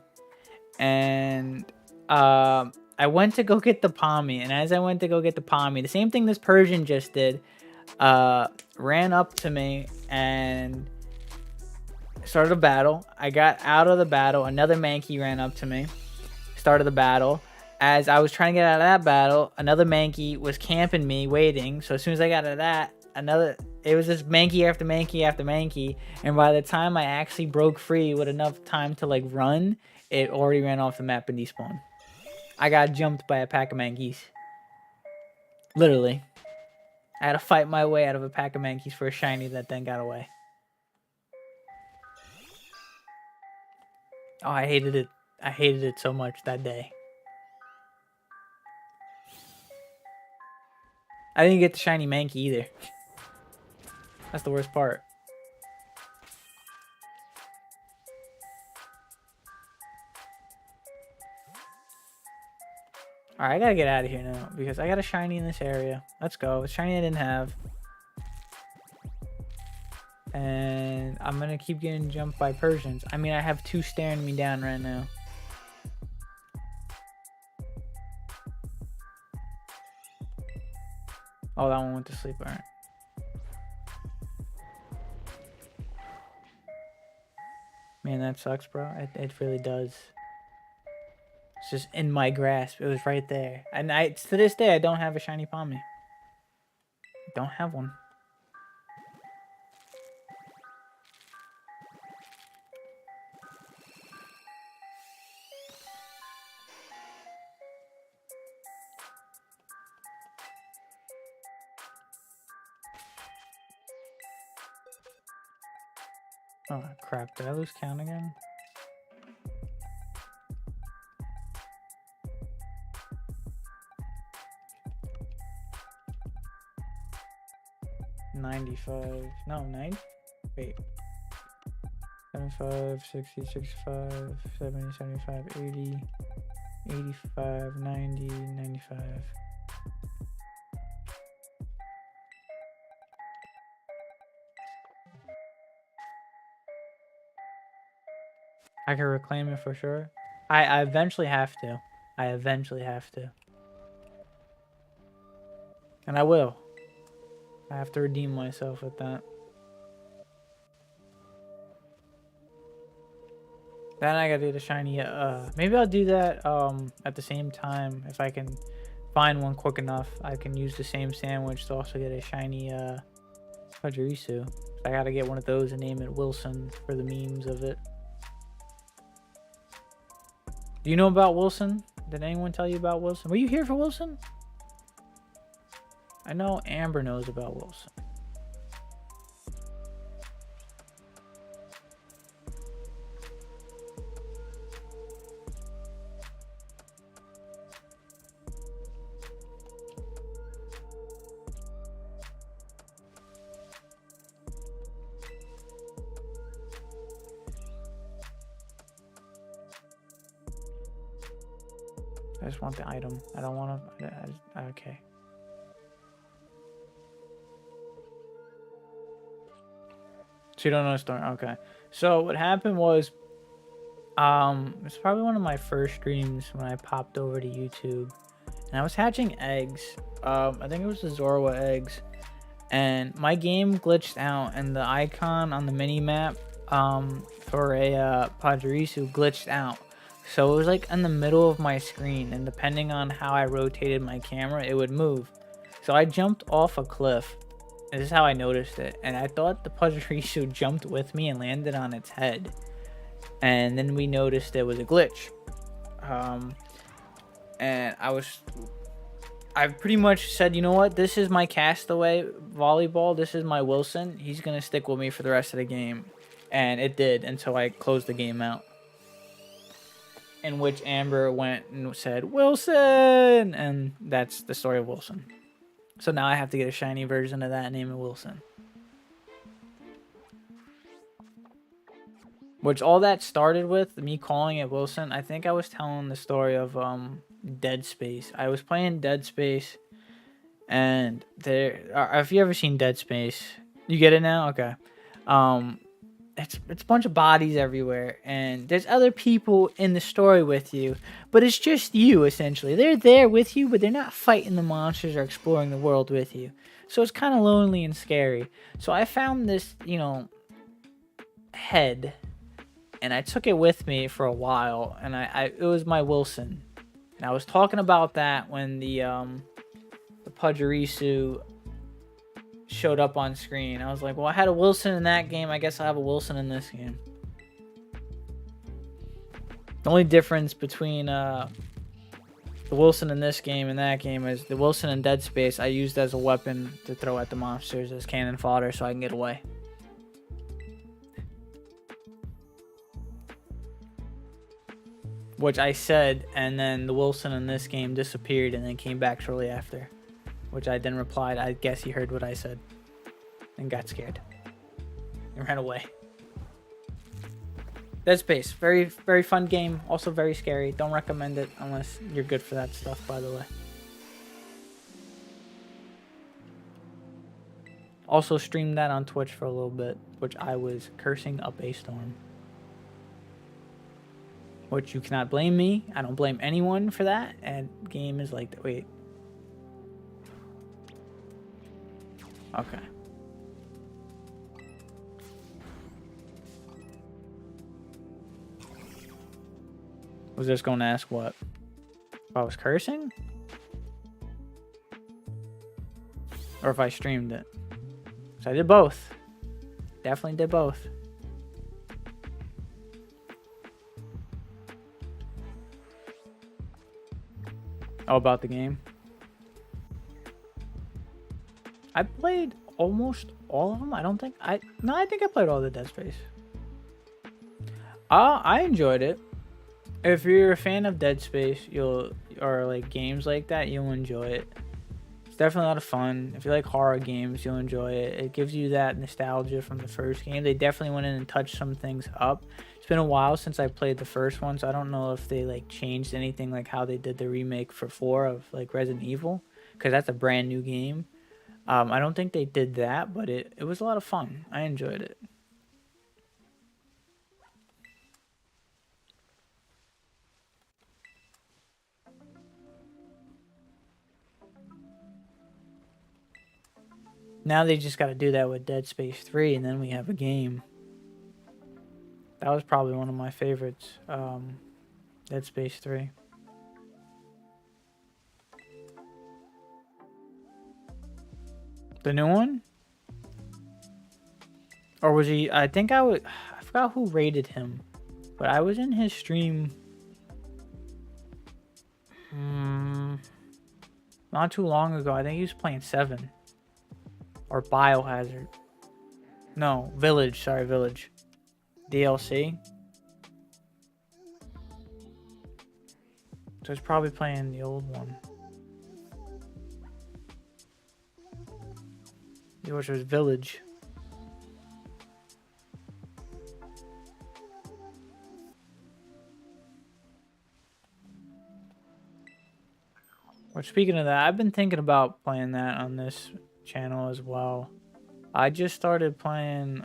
and I went to go get the Palmy, and as I went to go get the Palmy, the same thing this Persian just did, ran up to me and started a battle. I got out of the battle. Another Mankey ran up to me, started the battle. As I was trying to get out of that battle, another Mankey was camping me, waiting. So as soon as I got out of that, it was just Mankey after Mankey after Mankey. And by the time I actually broke free with enough time to like run, it already ran off the map and despawned. I got jumped by a pack of Mankeys. Literally. I had to fight my way out of a pack of Mankeys for a shiny that then got away. Oh, I hated it. I hated it so much that day. I didn't get the shiny Mankey either. That's the worst part. Alright, I gotta get out of here now because I got a shiny in this area. Let's go. A shiny I didn't have. And I'm gonna keep getting jumped by Persians. I mean, I have 2 staring me down right now. Oh, that one went to sleep. Alright. Man, that sucks, bro. It really does. It's just in my grasp. It was right there. And to this day, I don't have a shiny Palmy. I don't have one. Oh, crap. Did I lose count again? No, 90? Wait. 75, 60, 65, 70, 75, 80, 85, 90, 95. I can reclaim it for sure. I eventually have to. I eventually have to. And I will. I have to redeem myself with that. Then I gotta do the shiny, maybe I'll do that, at the same time. If I can find one quick enough, I can use the same sandwich to also get a shiny, Pachirisu. I gotta get one of those and name it Wilson for the memes of it. Do you know about Wilson? Did anyone tell you about Wilson? Were you here for Wilson? I know Amber knows about Wilson. I just want the item. I don't want to... okay. So you don't know the story? Okay. So what happened was... it's probably one of my first streams when I popped over to YouTube. And I was hatching eggs. I think it was the Zorua eggs. And my game glitched out. And the icon on the mini-map for a Pachirisu glitched out. So it was like in the middle of my screen, and depending on how I rotated my camera, it would move. So I jumped off a cliff. This is how I noticed it. And I thought the Pachirisu jumped with me and landed on its head. And then we noticed there was a glitch. And I pretty much said, you know what? This is my Castaway volleyball. This is my Wilson. He's going to stick with me for the rest of the game. And it did until I closed the game out. In which Amber went and said, Wilson! And that's the story of Wilson. So now I have to get a shiny version of that, name it Wilson. Which all that started with, me calling it Wilson, I think I was telling the story of Dead Space. I was playing Dead Space, and if you ever seen Dead Space, you get it now? Okay. it's a bunch of bodies everywhere, and there's other people in the story with you, but it's just you essentially. They're there with you, but they're not fighting the monsters or exploring the world with you. So it's kind of lonely and scary. So I found this, head, and I took it with me for a while, and it was my Wilson, and I was talking about that when the Pudgerisu showed up on screen. I was like, well, I had a Wilson in that game. I guess I have a Wilson in this game. The only difference between the Wilson in this game and that game is the Wilson in Dead Space I used as a weapon to throw at the monsters as cannon fodder so I can get away. Which I said, and then the Wilson in this game disappeared and then came back shortly after. Which I then replied, I guess he heard what I said. And got scared. And ran away. Dead Space. Very, very fun game. Also very scary. Don't recommend it unless you're good for that stuff, by the way. Also streamed that on Twitch for a little bit, which I was cursing up a storm. Which you cannot blame me. I don't blame anyone for that. And game is like that. Wait. Okay. Was just going to ask what? If I was cursing? Or if I streamed it? So I did both. Definitely did both. Oh, about the game? I played almost all of them. I think I played all the Dead Space. I enjoyed it. If you're a fan of Dead Space, or like games like that, you'll enjoy it. It's definitely a lot of fun. If you like horror games, you'll enjoy it. It gives you that nostalgia from the first game. They definitely went in and touched some things up. It's been a while since I played the first one, so I don't know if they like changed anything like how they did the remake for 4 of like Resident Evil, because that's a brand new game. I don't think they did that, but it was a lot of fun. I enjoyed it. Now they just got to do that with Dead Space 3, and then we have a game. That was probably one of my favorites, Dead Space 3. The new one? Or was he... I forgot who rated him, but I was in his stream not too long ago. I think he was playing 7. Or Biohazard. No, Village. Sorry, Village. DLC. So he's probably playing the old one. Which was Village. Well, speaking of that, I've been thinking about playing that on this channel as well. I just started playing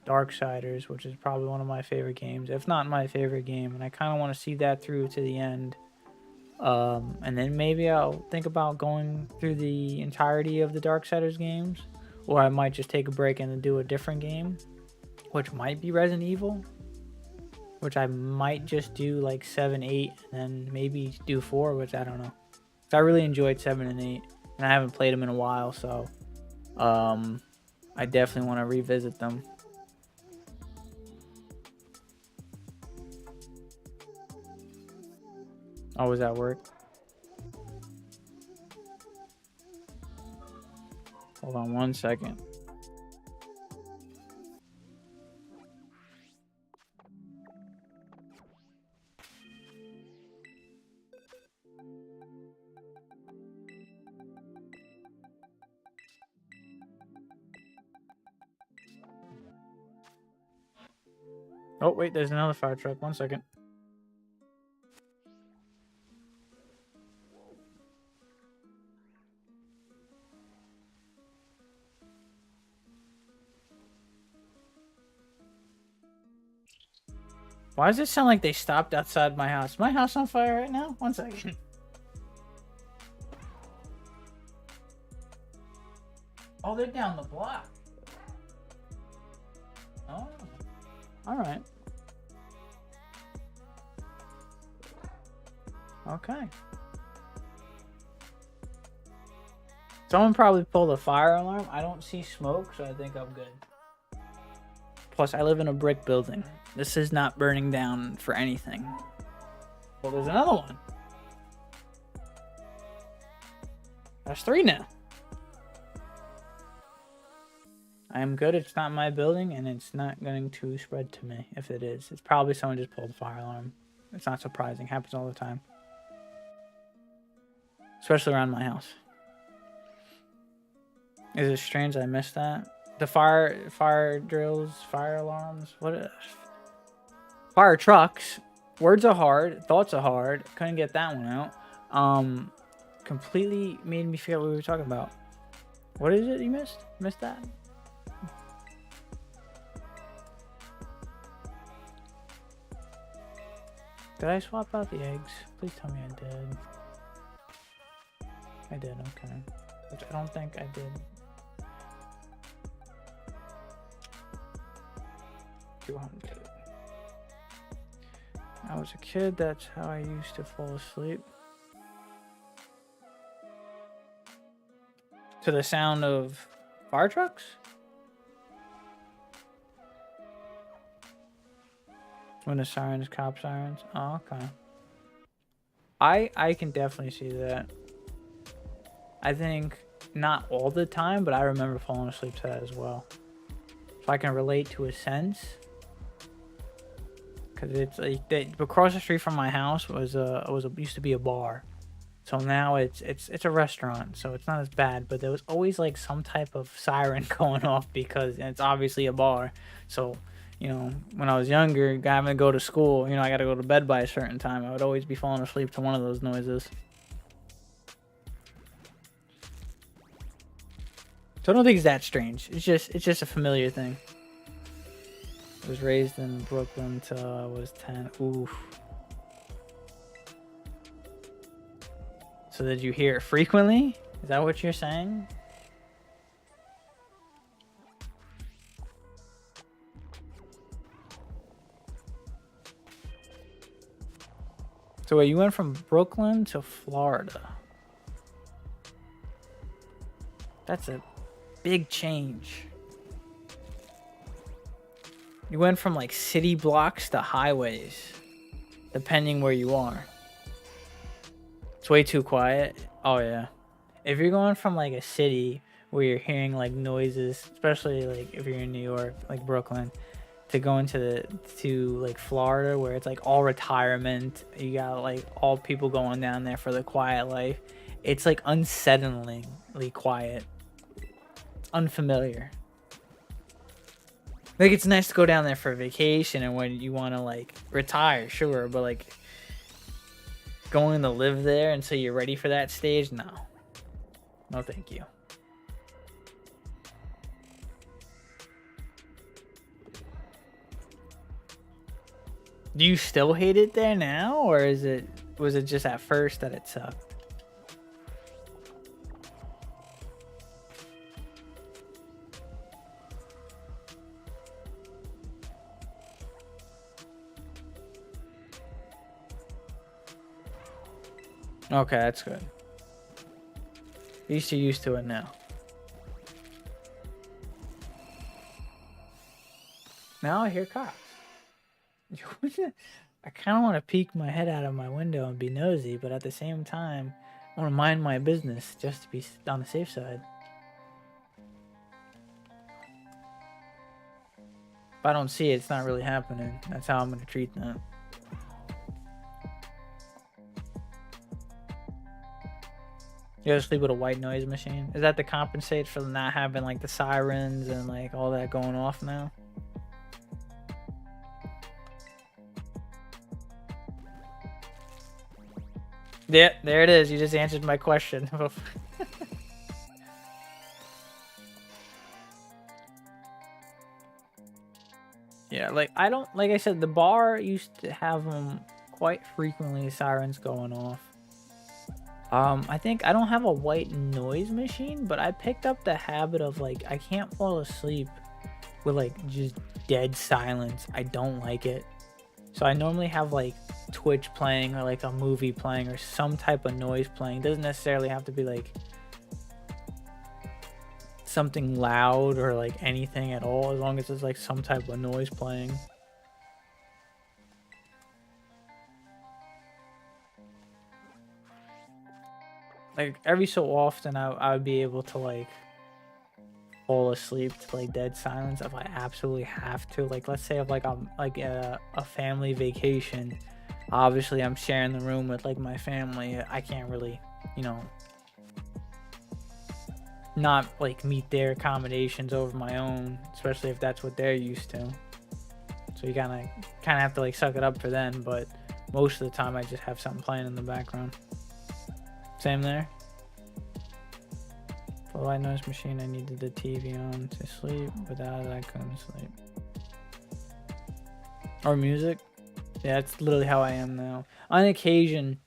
Darksiders, which is probably one of my favorite games, if not my favorite game, and I kind of want to see that through to the end. And then maybe I'll think about going through the entirety of the Darksiders games, or I might just take a break and do a different game, which might be Resident Evil, which I might just do like 7, 8, and then maybe do 4, which I don't know. I really enjoyed 7 and 8, and I haven't played them in a while, so I definitely want to revisit them. Oh, was that work? Hold on one second. Oh, wait, there's another fire truck. One second. Why does it sound like they stopped outside my house? Is my house on fire right now? 1 second. Oh, they're down the block. Oh, all right. Okay. Someone probably pulled a fire alarm. I don't see smoke, so I think I'm good. Plus, I live in a brick building. This is not burning down for anything. Well, there's another one. That's 3 now. I am good. It's not my building, and it's not going to spread to me. If it is, it's probably someone just pulled a fire alarm. It's not surprising. Happens all the time. Especially around my house. Is it strange I missed that? The fire drills, fire alarms, fire trucks. Words are hard, thoughts are hard. Couldn't get that one out. Completely made me forget what we were talking about. What is it you missed? Missed that? Did I swap out the eggs? Please tell me I did. I did, okay. Which I don't think I did. 200. I was a kid, that's how I used to fall asleep. To the sound of fire trucks? When the sirens, cop sirens? Oh, okay. I can definitely see that. I think not all the time, but I remember falling asleep to that as well. So I can relate to a sense. Cause it's like across the street from my house used to be a bar, so now it's a restaurant, so it's not as bad. But there was always like some type of siren going off because it's obviously a bar. So, you know, when I was younger, having to go to school, you know, I got to go to bed by a certain time. I would always be falling asleep to one of those noises. So I don't think it's that strange. It's just a familiar thing. I was raised in Brooklyn till I was 10. Oof. So did you hear it frequently? Is that what you're saying? So wait, you went from Brooklyn to Florida. That's a big change. You went from like city blocks to highways, depending where you are. It's way too quiet. Oh yeah. If you're going from like a city where you're hearing like noises, especially like if you're in New York, like Brooklyn, to go into like Florida where it's like all retirement, you got like all people going down there for the quiet life. It's like unsettlingly quiet. Unfamiliar. Like, it's nice to go down there for a vacation and when you want to, like, retire, sure. But, like, going to live there until you're ready for that stage? No. No, thank you. Do you still hate it there now? Or was it just at first that it sucked? Okay, that's good. At least you're used to it now. Now I hear cops. I kind of want to peek my head out of my window and be nosy, but at the same time, I want to mind my business just to be on the safe side. If I don't see it, it's not really happening. That's how I'm going to treat that. You ever sleep with a white noise machine? Is that to compensate for not having like the sirens and like all that going off now? Yeah, there it is. You just answered my question. Yeah, like I don't like I said, the bar used to have quite frequently sirens going off. I think I don't have a white noise machine, but I picked up the habit of like I can't fall asleep with like just dead silence. I don't like it. So I normally have like Twitch playing or like a movie playing or some type of noise playing. It doesn't necessarily have to be like something loud or like anything at all, as long as there's like some type of noise playing. Like every so often I would be able to like fall asleep to like dead silence if I absolutely have to. Like let's say if like I'm like a family vacation, obviously I'm sharing the room with like my family. I can't really, you know, not like meet their accommodations over my own, especially if that's what they're used to. So you kind of have to like suck it up for them, but most of the time I just have something playing in the background. Same there. For the white noise machine, I needed the TV on to sleep. Without it, I couldn't sleep. Or music. Yeah, that's literally how I am now. On occasion,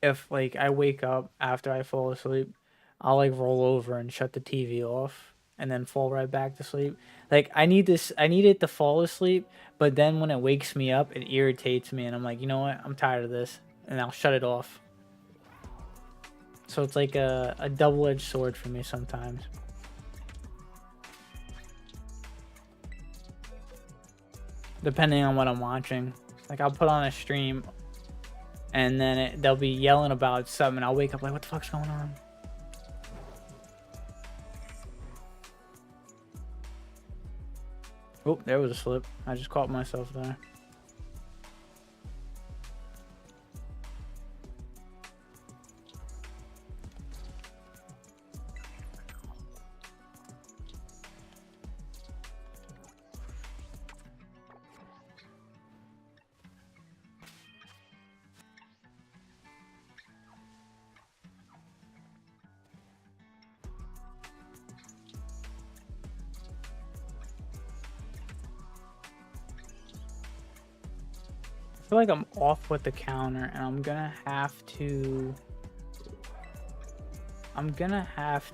if like I wake up after I fall asleep, I'll like roll over and shut the TV off and then fall right back to sleep. Like I need it to fall asleep, but then when it wakes me up, it irritates me and I'm like, you know what? I'm tired of this, and I'll shut it off. So it's like a double-edged sword for me sometimes. Depending on what I'm watching. Like I'll put on a stream and then they'll be yelling about something and I'll wake up like, what the fuck's going on? Oh, there was a slip. I just caught myself there. I feel like I'm off with the counter and I'm gonna have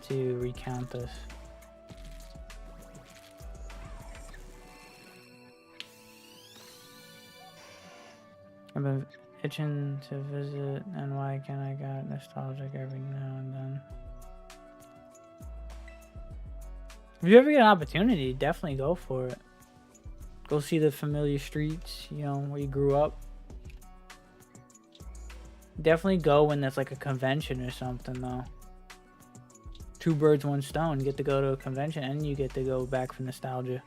to recount this. I've been itching to visit, and why can't I get nostalgic every now and then? If you ever get an opportunity, definitely go for it. Go see the familiar streets, you know, where you grew up. Definitely go when there's like a convention or something, though. Two birds, one stone. You get to go to a convention and you get to go back for nostalgia.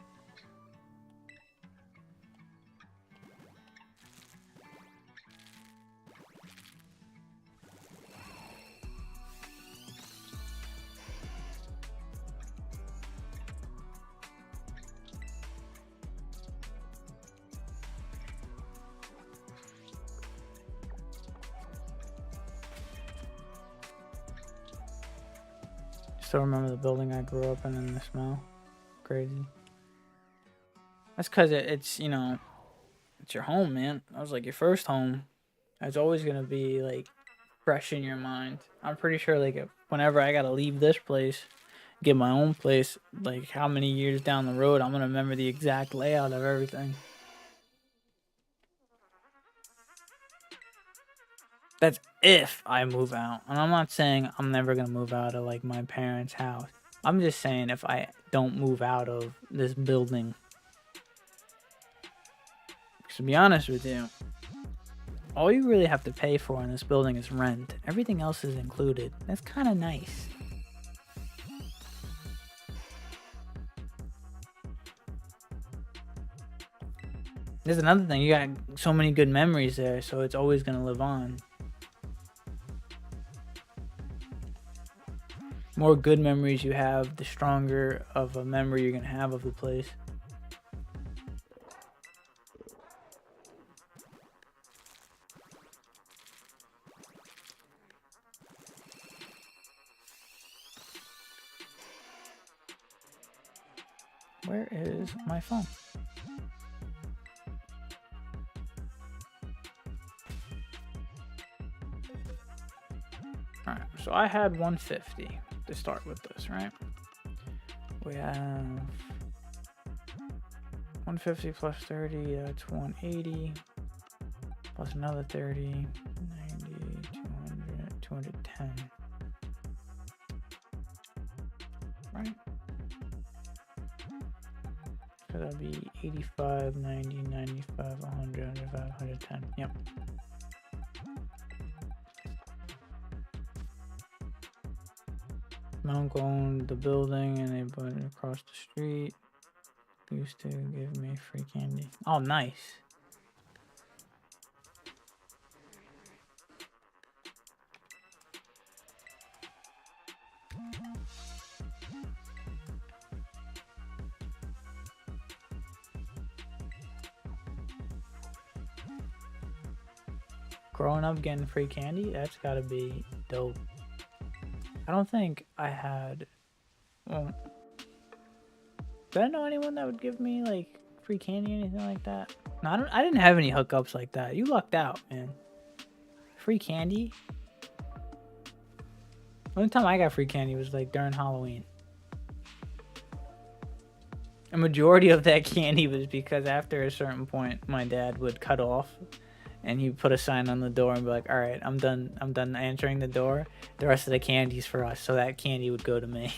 Still remember the building I grew up in and the smell. Crazy. That's because it's, you know, it's your home, man. That was like your first home. It's always going to be like fresh in your mind. I'm pretty sure like whenever I got to leave this place, get my own place, like how many years down the road, I'm going to remember the exact layout of everything. That's if I move out. And I'm not saying I'm never going to move out of like my parents' house. I'm just saying if I don't move out of this building. Because to be honest with you, all you really have to pay for in this building is rent. Everything else is included. That's kind of nice. There's another thing. You got so many good memories there, so it's always going to live on. More good memories you have, the stronger of a memory you're going to have of the place. Where is my phone? Alright, so I had 150 to start with this, right? We have 150 plus 30, that's 180. Plus another 30, 90, 200, 210. Right? So that'd be 85, 90, 95, 100, 105, 110. Yep. My uncle owned the building and they put it across the street. They used to give me free candy. Oh, nice. Growing up getting free candy, that's gotta be dope. I don't think I had, well, did I know anyone that would give me like free candy or anything like that? No, I didn't have any hookups like that. You lucked out, man. Free candy? The only time I got free candy was like during Halloween. A majority of that candy was because after a certain point, my dad would cut off and he put a sign on the door and be like, all right, I'm done answering the door. The rest of the candy's for us. So that candy would go to me.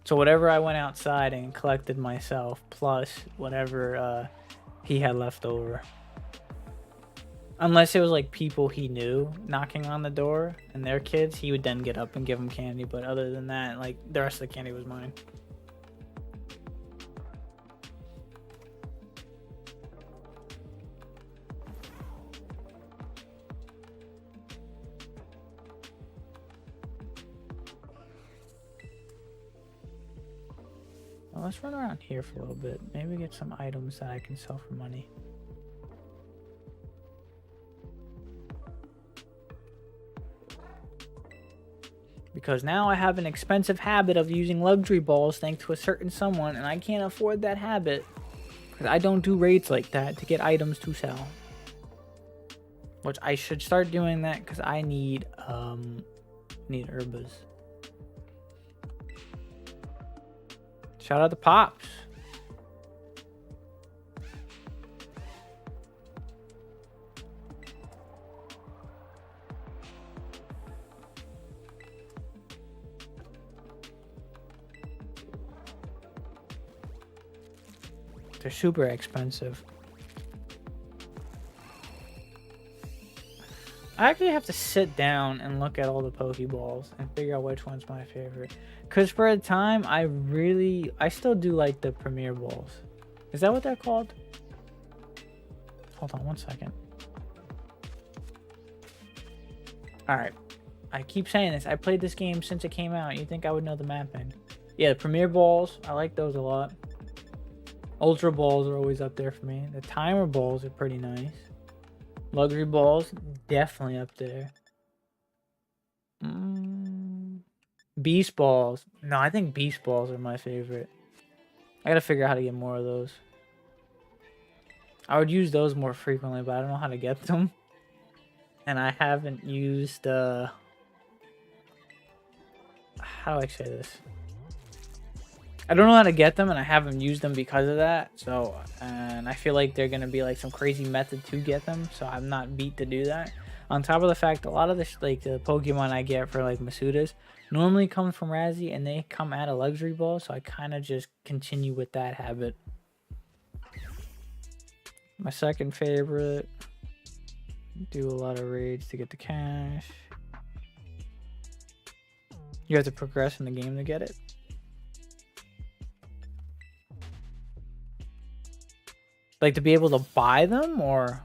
So whatever I went outside and collected myself, plus whatever he had left over. Unless it was like people he knew knocking on the door and their kids, he would then get up and give them candy. But other than that, like the rest of the candy was mine. Well, let's run around here for a little bit. Maybe get some items that I can sell for money. Because now I have an expensive habit of using luxury balls thanks to a certain someone, and I can't afford that habit. Because I don't do raids like that to get items to sell. Which I should start doing that because I need herbas. Shout out to Pops. They're super expensive. I actually have to sit down and look at all the Pokeballs and figure out which one's my favorite. Because for a time, I still do like the Premier Balls. Is that what they're called? Hold on one second. Alright. I keep saying this. I played this game since it came out. You'd think I would know the mapping. Yeah, the Premier Balls. I like those a lot. Ultra Balls are always up there for me. The Timer Balls are pretty nice. Luxury Balls, definitely up there. Beast Balls. No, I think Beast Balls are my favorite. I gotta figure out how to get more of those. I would use those more frequently, but I don't know how to get them. And I haven't used, how do I say this? I don't know how to get them, and I haven't used them because of that. So, and I feel like they're going to be like some crazy method to get them. So I'm not beat to do that. On top of the fact, a lot of this, like the Pokemon I get for like Masudas normally come from Razzie and they come at a luxury ball. So I kind of just continue with that habit. My second favorite, do a lot of raids to get the cash. You have to progress in the game to get it. Like to be able to buy them, or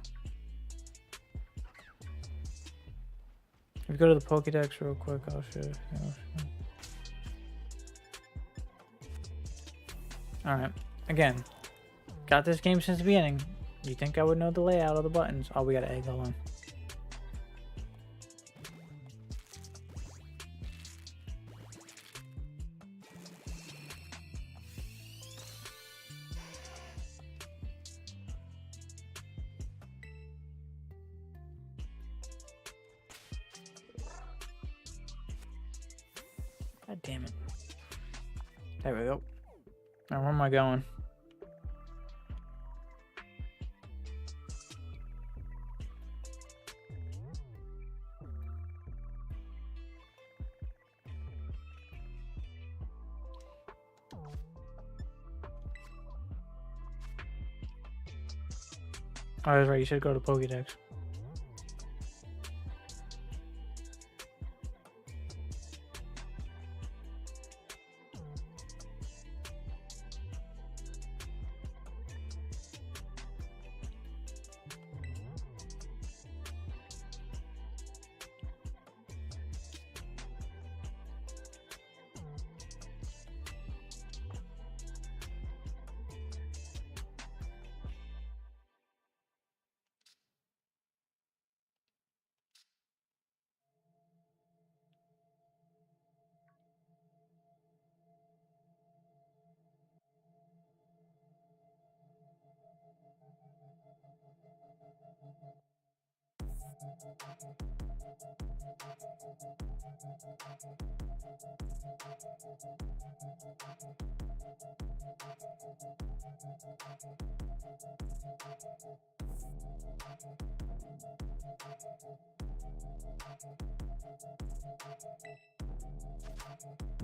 if you go to the Pokédex real quick, I'll show you. Alright, again, got this game since the beginning. You think I would know the layout of the buttons? Oh, we got an egg, hold on. God damn it. There we go. Now where am I going? Oh, that's right. You should go to Pokédex.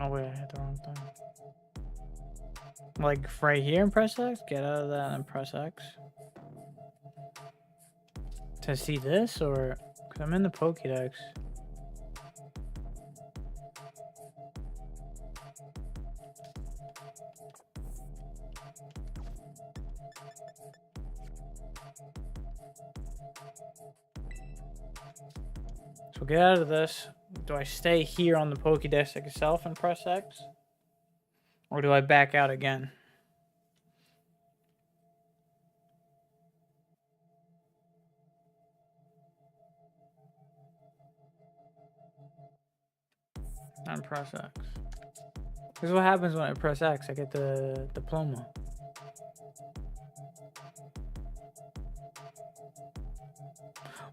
Oh wait, I hit the wrong thing. Like right here and press X? Get out of that and press X. To see this or... Cause I'm in the Pokédex. So get out of this. Do I stay here on the Pokédex itself and press X? Or do I back out again? And press X. This is what happens when I press X. I get the diploma.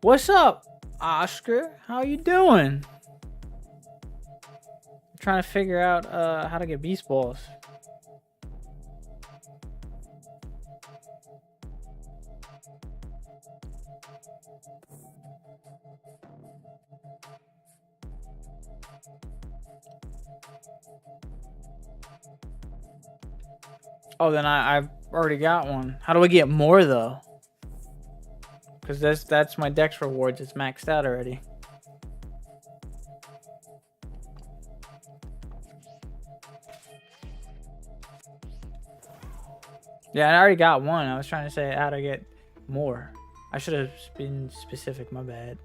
What's up, Oscar? How you doing? I'm trying to figure out how to get beast balls. Oh, then I've already got one. How do I get more though? Because that's my Dex rewards. It's maxed out already. Yeah, I already got one. I was trying to say how to get more. I should have been specific. My bad.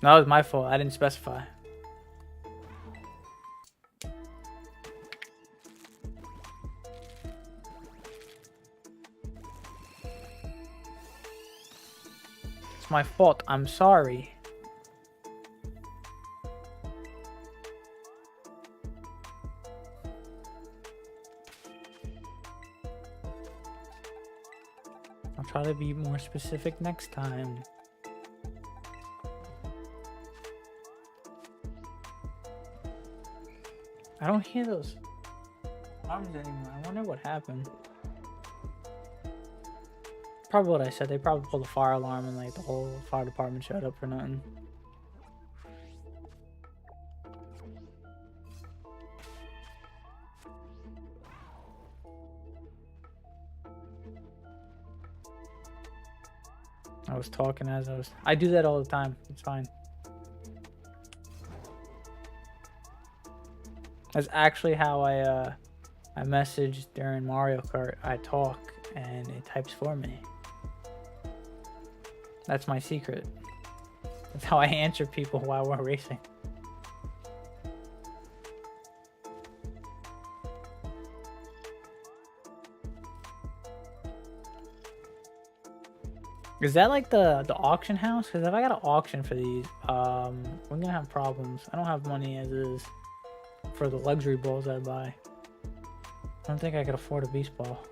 No, it was my fault. I didn't specify. It's my fault. I'm sorry. I'll try to be more specific next time. I don't hear those alarms anymore. I wonder what happened. Probably what I said. They probably pulled a fire alarm and like the whole fire department showed up for nothing. I was talking as I do that all the time. It's fine. That's actually how I message during Mario Kart. I talk and it types for me. That's my secret. That's how I answer people while we're racing. Is that like the auction house? Because if I got an auction for these, we're gonna have problems. I don't have money as is for the luxury balls I buy. I don't think I could afford a beast ball.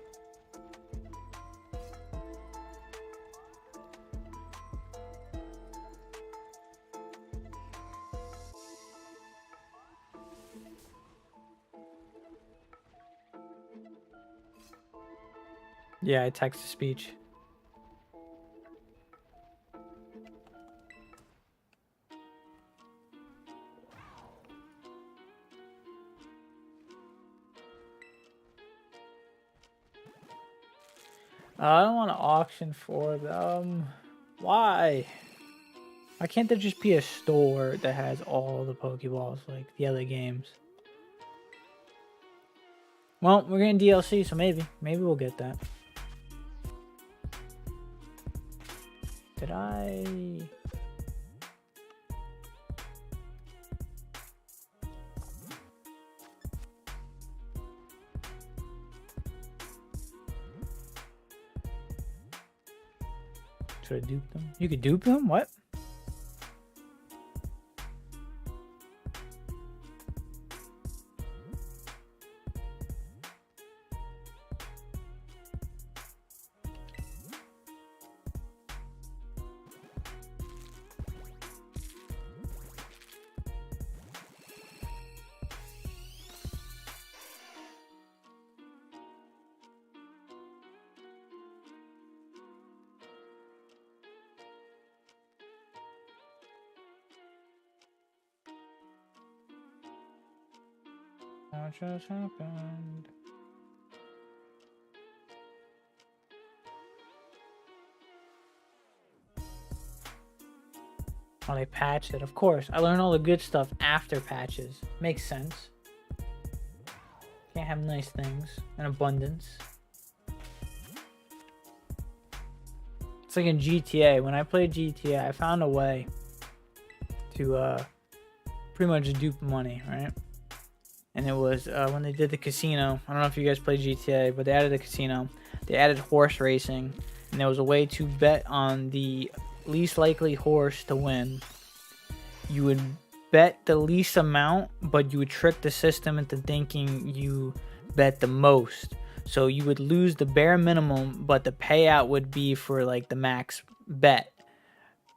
Yeah, text to speech. I don't want to auction for them. Why? Why can't there just be a store that has all the Pokeballs like the other games? Well, we're getting DLC, so maybe we'll get that. Did I? Should I dupe them? You could dupe them? What? What just happened? Oh, they patched it. Of course. I learned all the good stuff after patches. Makes sense. Can't have nice things in abundance. It's like in GTA. When I played GTA, I found a way to pretty much dupe money, right? And it was when they did the casino. I don't know if you guys played GTA, but they added a casino. They added horse racing, and there was a way to bet on the least likely horse to win. You would bet the least amount, but you would trick the system into thinking you bet the most. So you would lose the bare minimum, but the payout would be for like the max bet.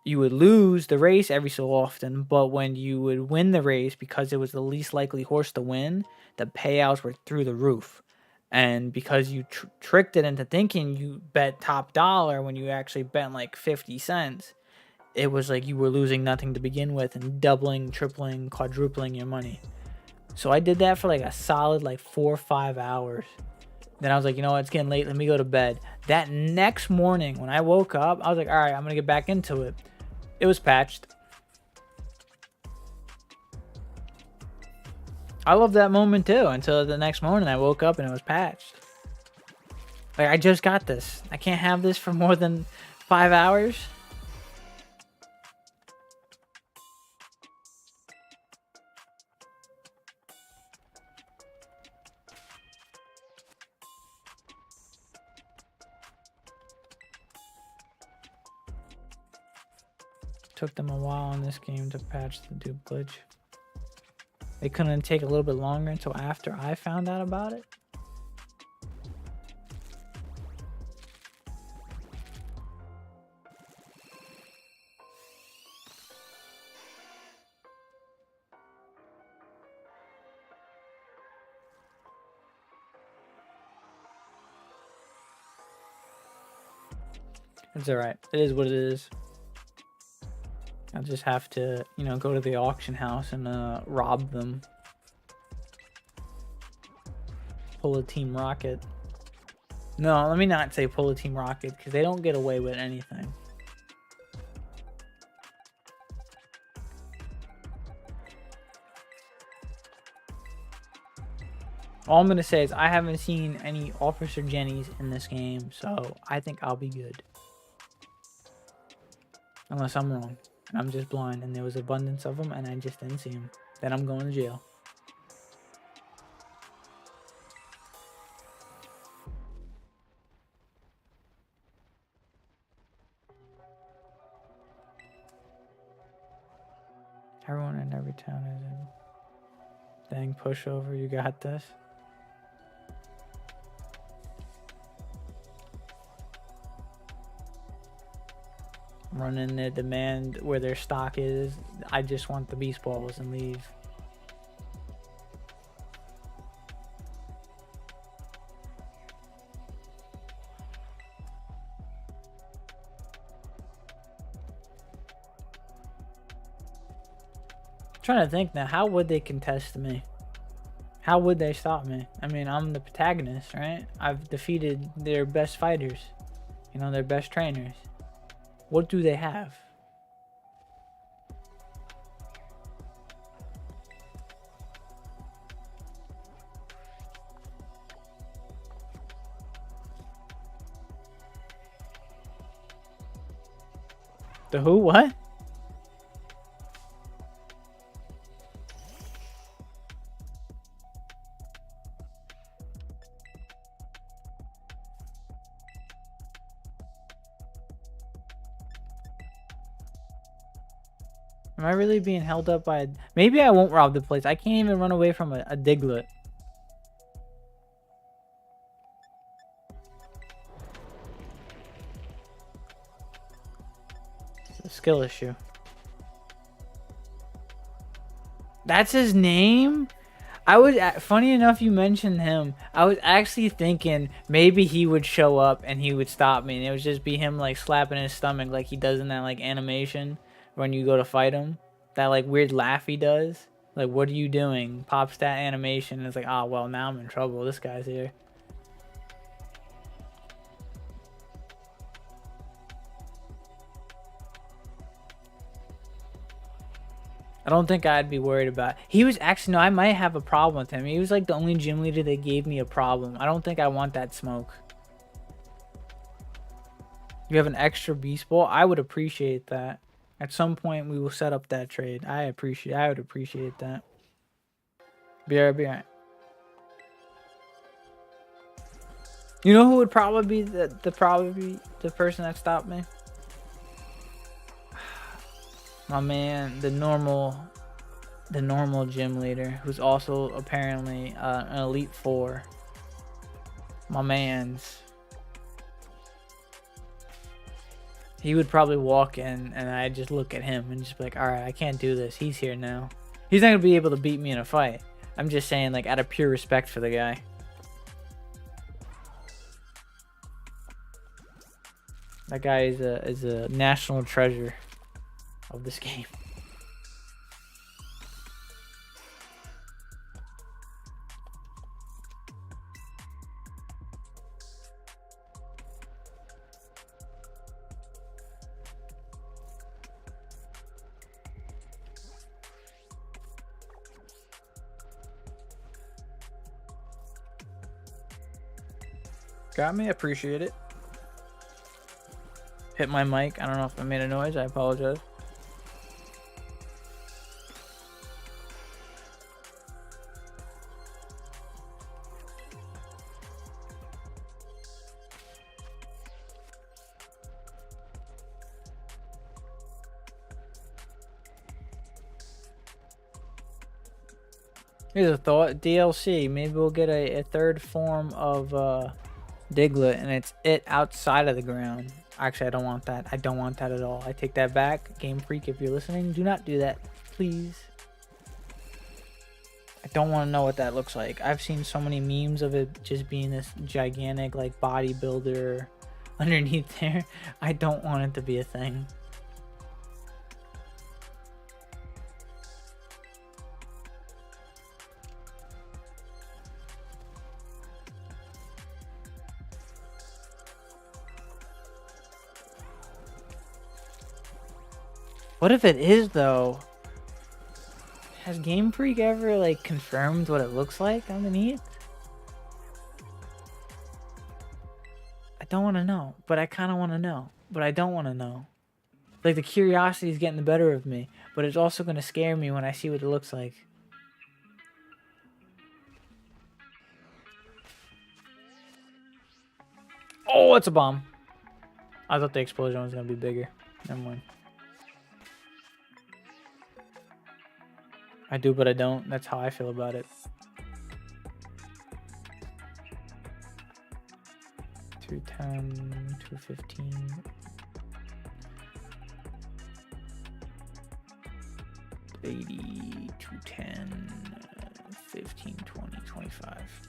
You would lose the race every so often, but when you would win the race, because it was the least likely horse to win, the payouts were through the roof. And because you tricked it into thinking you bet top dollar when you actually bet like 50 cents, it was like you were losing nothing to begin with and doubling, tripling, quadrupling your money. So I did that for like a solid like 4 or 5 hours. Then I was like, you know what, it's getting late, let me go to bed. That next morning when I woke up, I was like, all right, I'm gonna get back into it. It was patched. I love that moment too, until the next morning I woke up and it was patched. Like, I just got this. I can't have this for more than 5 hours. Took them a while in this game to patch the dupe glitch. They couldn't take a little bit longer until after I found out about it. It's alright. It is what it is. I'll just have to, you know, go to the auction house and rob them. Pull a Team Rocket. No, let me not say pull a Team Rocket, because they don't get away with anything. All I'm going to say is I haven't seen any Officer Jennies in this game, so I think I'll be good. Unless I'm wrong. I'm just blind and there was abundance of them and I just didn't see them. Then I'm going to jail. Everyone in every town is in. Dang, pushover, you got this. Running the demand where their stock is. I just want the beast balls and leave. trying to think now. How would they contest me? How would they stop me? I mean, I'm the protagonist, right? I've defeated their best fighters. You know, their best trainers. What do they have? The who? What? Am I really being held up by maybe I won't rob the place. I can't even run away from a Diglett. It's a skill issue. That's his name? I was, funny enough you mentioned him. I was actually thinking maybe he would show up and he would stop me, and it would just be him like slapping his stomach like he does in that like animation when you go to fight him. That like weird laugh he does. Like, what are you doing? Pops that animation and it's like, oh well, now I'm in trouble. This guy's here. I don't think I'd be worried about it. He was actually, no, I might have a problem with him. He was like the only gym leader that gave me a problem. I don't think I want that smoke. You have an extra beast ball? I would appreciate that. At some point we will set up that trade. I would appreciate that. Be right. You know who would probably be the person that stopped me? My man, the normal gym leader, who's also apparently an Elite Four. My man's. He would probably walk in and I'd just look at him and just be like, alright, I can't do this. He's here now. He's not going to be able to beat me in a fight. I'm just saying, like, out of pure respect for the guy. That guy is a national treasure of this game. Got me, appreciate it. Hit my mic. I don't know if I made a noise. I apologize. Here's a thought. DLC. Maybe we'll get a third form of Diglett, and it's it outside of the ground. Actually, I don't want that. I don't want that at all. I take that back. Game Freak, if you're listening, do not do that, please. I don't want to know what that looks like. I've seen so many memes of it just being this gigantic like bodybuilder underneath there. I don't want it to be a thing. What if it is though? Has Game Freak ever like confirmed what it looks like underneath? I don't want to know, but I kind of want to know, but I don't want to know. Like the curiosity is getting the better of me, but it's also going to scare me when I see what it looks like. Oh, it's a bomb. I thought the explosion was going to be bigger. Never mind. I do, but I don't. That's how I feel about it. 210, 215. 80, 210, 15, 20, 25.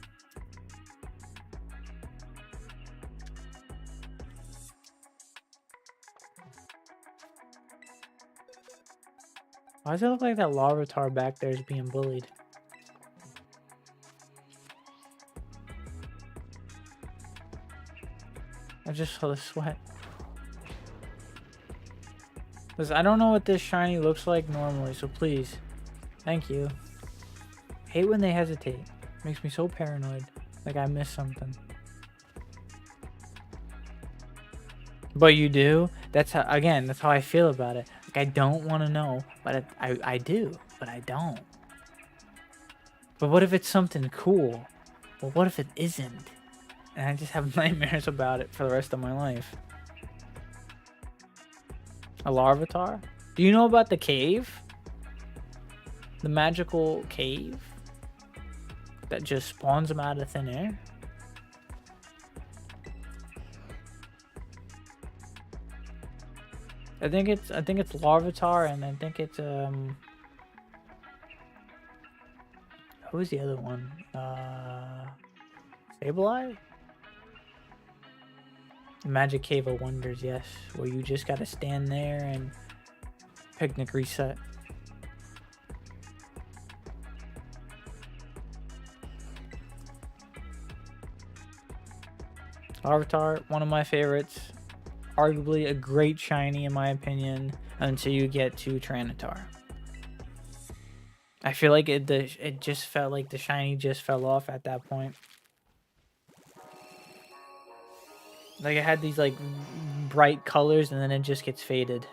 Why does it look like that Larvitar back there is being bullied? I just saw the sweat. Because I don't know what this shiny looks like normally, so please. Thank you. Hate when they hesitate. Makes me so paranoid. Like I missed something. But you do? That's how, again, that's how I feel about it. Like I don't want to know, but I do, but I don't. But what if it's something cool? Well, what if it isn't? And I just have nightmares about it for the rest of my life. A Larvitar? Do you know about the cave? The magical cave? That just spawns them out of thin air? I think it's Larvitar, and I think it's who was the other one? Sableye? Magic Cave of Wonders, yes. Where you just gotta stand there and picnic reset. Larvitar, one of my favorites. Arguably a great shiny in my opinion until you get to Tyranitar. I feel like it just felt like the shiny just fell off at that point. Like it had these like bright colors and then it just gets faded.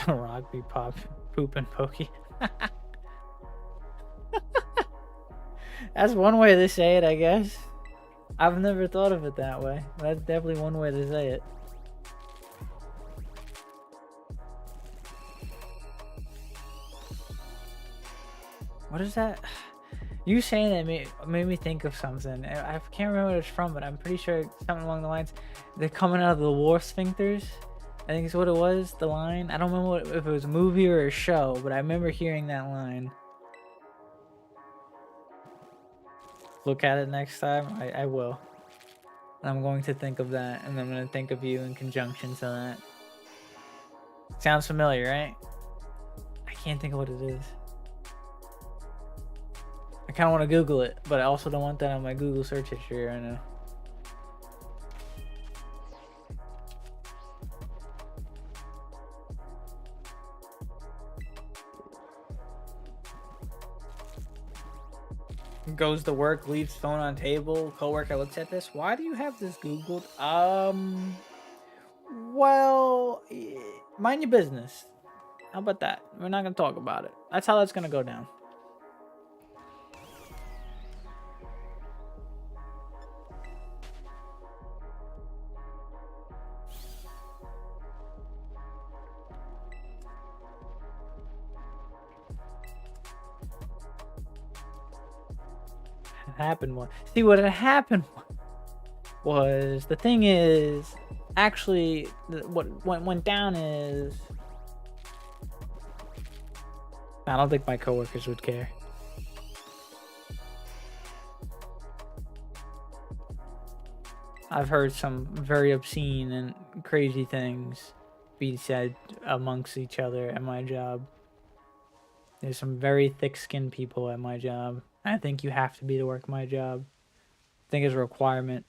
The rock be poop and pokey. That's one way to say it, I guess. I've never thought of it that way. That's definitely one way to say it. What is that? You saying that made me think of something. I can't remember what it's from, but I'm pretty sure it's something along the lines. They're coming out of the war sphincters. I think it's what it was, the line. I don't remember if it was a movie or a show, but I remember hearing that line. Look at it next time. I will. I'm going to think of that, and I'm going to think of you in conjunction to that. Sounds familiar, right? I can't think of what it is. I kind of want to Google it, but I also don't want that on my Google search history right now. Goes to work, leaves phone on table. Coworker looks at this. Why do you have this Googled? Well, mind your business. How about that? We're not gonna talk about it. That's how that's gonna go down. Happened was, see what had happened was, the thing is, actually what went down is, I don't think my coworkers would care. I've heard some very obscene and crazy things be said amongst each other at my job. There's some very thick-skinned people at my job. I think you have to be to work my job. I think it's a requirement.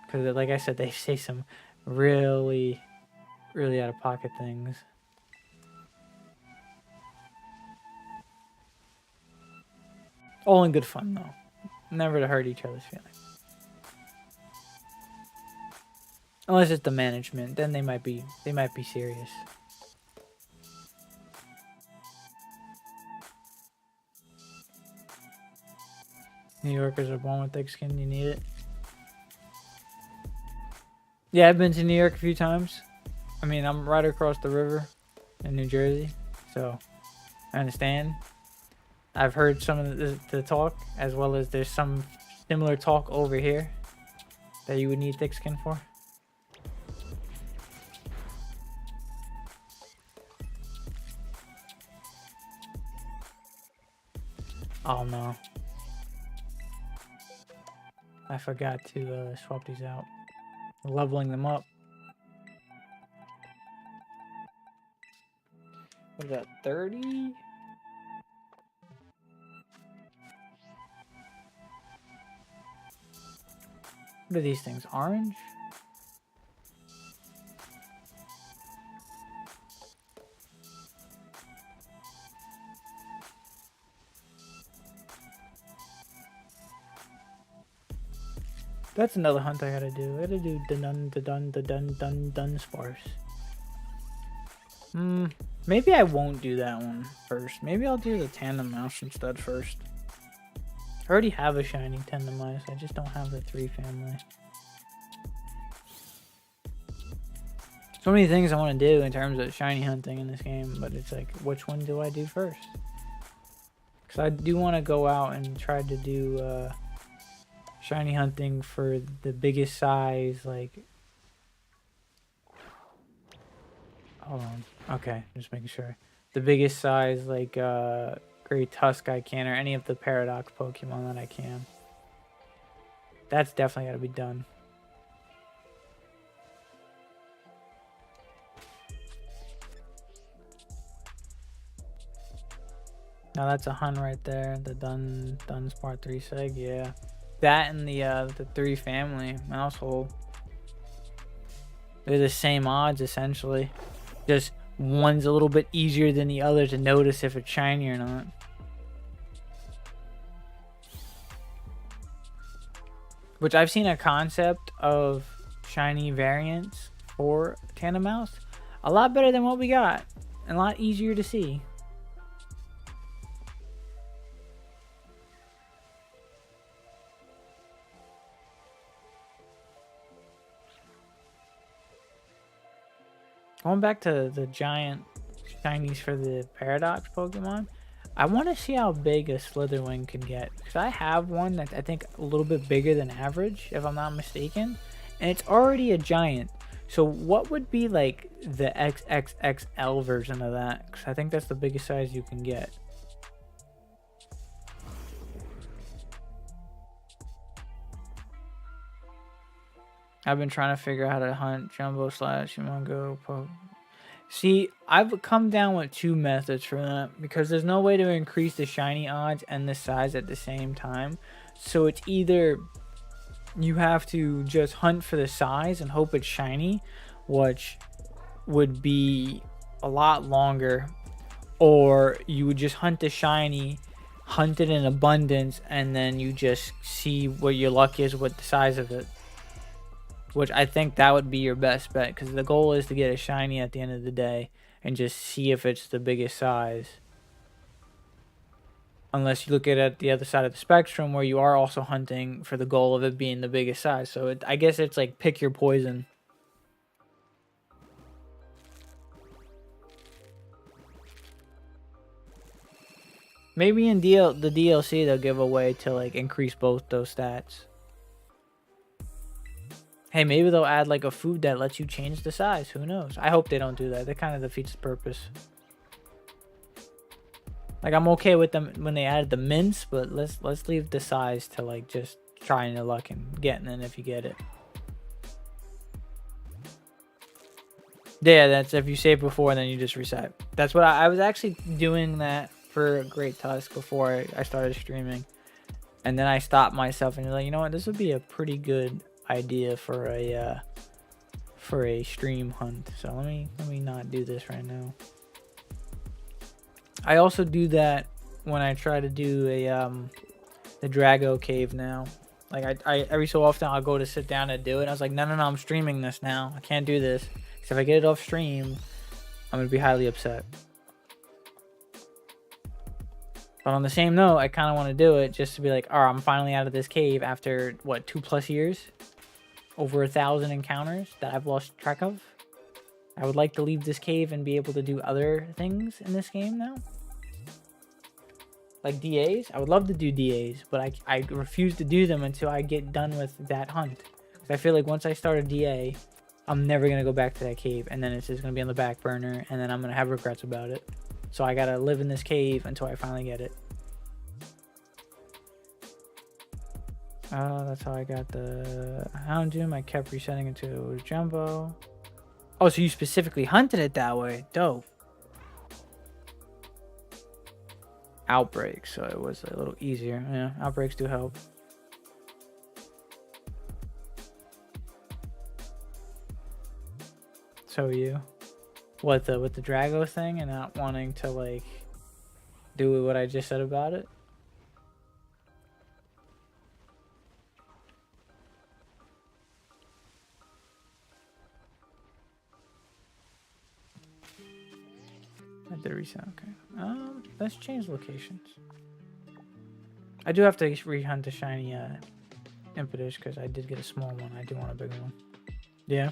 Because, like I said, they say some really, really out-of-pocket things. All in good fun, though. Never to hurt each other's feelings. Unless it's the management, then they might be serious. New Yorkers are born with thick skin. You need it. Yeah, I've been to New York a few times. I mean, I'm right across the river in New Jersey, so I understand. I've heard some of the talk, as well as there's some similar talk over here that you would need thick skin for. Oh no. I forgot to swap these out. Leveling them up. What is that, 30? What are these things, orange? That's another hunt I gotta do. I gotta do the Dunsparce. Maybe I won't do that one first. Maybe I'll do the Tandem Mouse instead first. I already have a shiny Tandem Mouse. I just don't have the 3 family. So many things I want to do in terms of shiny hunting in this game, but it's like, which one do I do first? Because I do want to go out and try to do shiny hunting for the biggest size, like... Hold on. Okay, just making sure. The biggest size, like, Great Tusk I can, or any of the Paradox Pokemon that I can. That's definitely got to be done. Now that's a hunt right there. The Dunsparce 3 seg, yeah. That and the 3 family household. They're the same odds essentially. Just one's a little bit easier than the other to notice if it's shiny or not. Which I've seen a concept of shiny variants for Tandem Mouse. A lot better than what we got. And a lot easier to see. Going back to the giant shinies for the Paradox Pokemon, I want to see how big a Slitherwing can get. Because I have one that's, I think, a little bit bigger than average, if I'm not mistaken. And it's already a giant. So what would be like the XXXL version of that? Because I think that's the biggest size you can get. I've been trying to figure out how to hunt Jumbo / Humongo. See, I've come down with 2 methods for that because there's no way to increase the shiny odds and the size at the same time. So it's either you have to just hunt for the size and hope it's shiny, which would be a lot longer, or you would just hunt the shiny, hunt it in abundance, and then you just see what your luck is with the size of it. Which I think that would be your best bet, because the goal is to get a shiny at the end of the day and just see if it's the biggest size. Unless you look at it at the other side of the spectrum, where you are also hunting for the goal of it being the biggest size. So I guess it's like pick your poison. Maybe in the DLC they'll give a way to like increase both those stats. Hey, maybe they'll add like a food that lets you change the size. Who knows? I hope they don't do that. That kind of defeats the purpose. Like, I'm okay with them when they added the mints, but let's leave the size to like just trying your luck and getting it if you get it. Yeah, that's if you save before, then you just reset. That's what I was actually doing that for Great Tusk before I started streaming. And then I stopped myself and like, you know what? This would be a pretty good idea for a stream hunt. So let me not do this right now. I also do that when I try to do the Drago cave now. Like I every so often I'll go to sit down and do it. I was like, no, I'm streaming this now. I can't do this. Because if I get it off stream, I'm gonna be highly upset. But on the same note, I kind of want to do it just to be like, all right, I'm finally out of this cave after what, 2+ years? Over 1,000 encounters that I've lost track of. I would like to leave this cave and be able to do other things in this game now. Like DAs. I would love to do DAs, but I refuse to do them until I get done with that hunt. Because I feel like once I start a DA, I'm never going to go back to that cave. And then it's just going to be on the back burner. And then I'm going to have regrets about it. So I got to live in this cave until I finally get it. That's how I got the Houndoom. I kept resetting it to Jumbo. Oh, so you specifically hunted it that way. Dope. Outbreaks, so it was a little easier. Yeah, outbreaks do help. So you, with the Drago thing and not wanting to like do what I just said about it. I did reset. Okay. Let's change locations. I do have to rehunt the shiny Impetus because I did get a small one. I do want a bigger one. Yeah.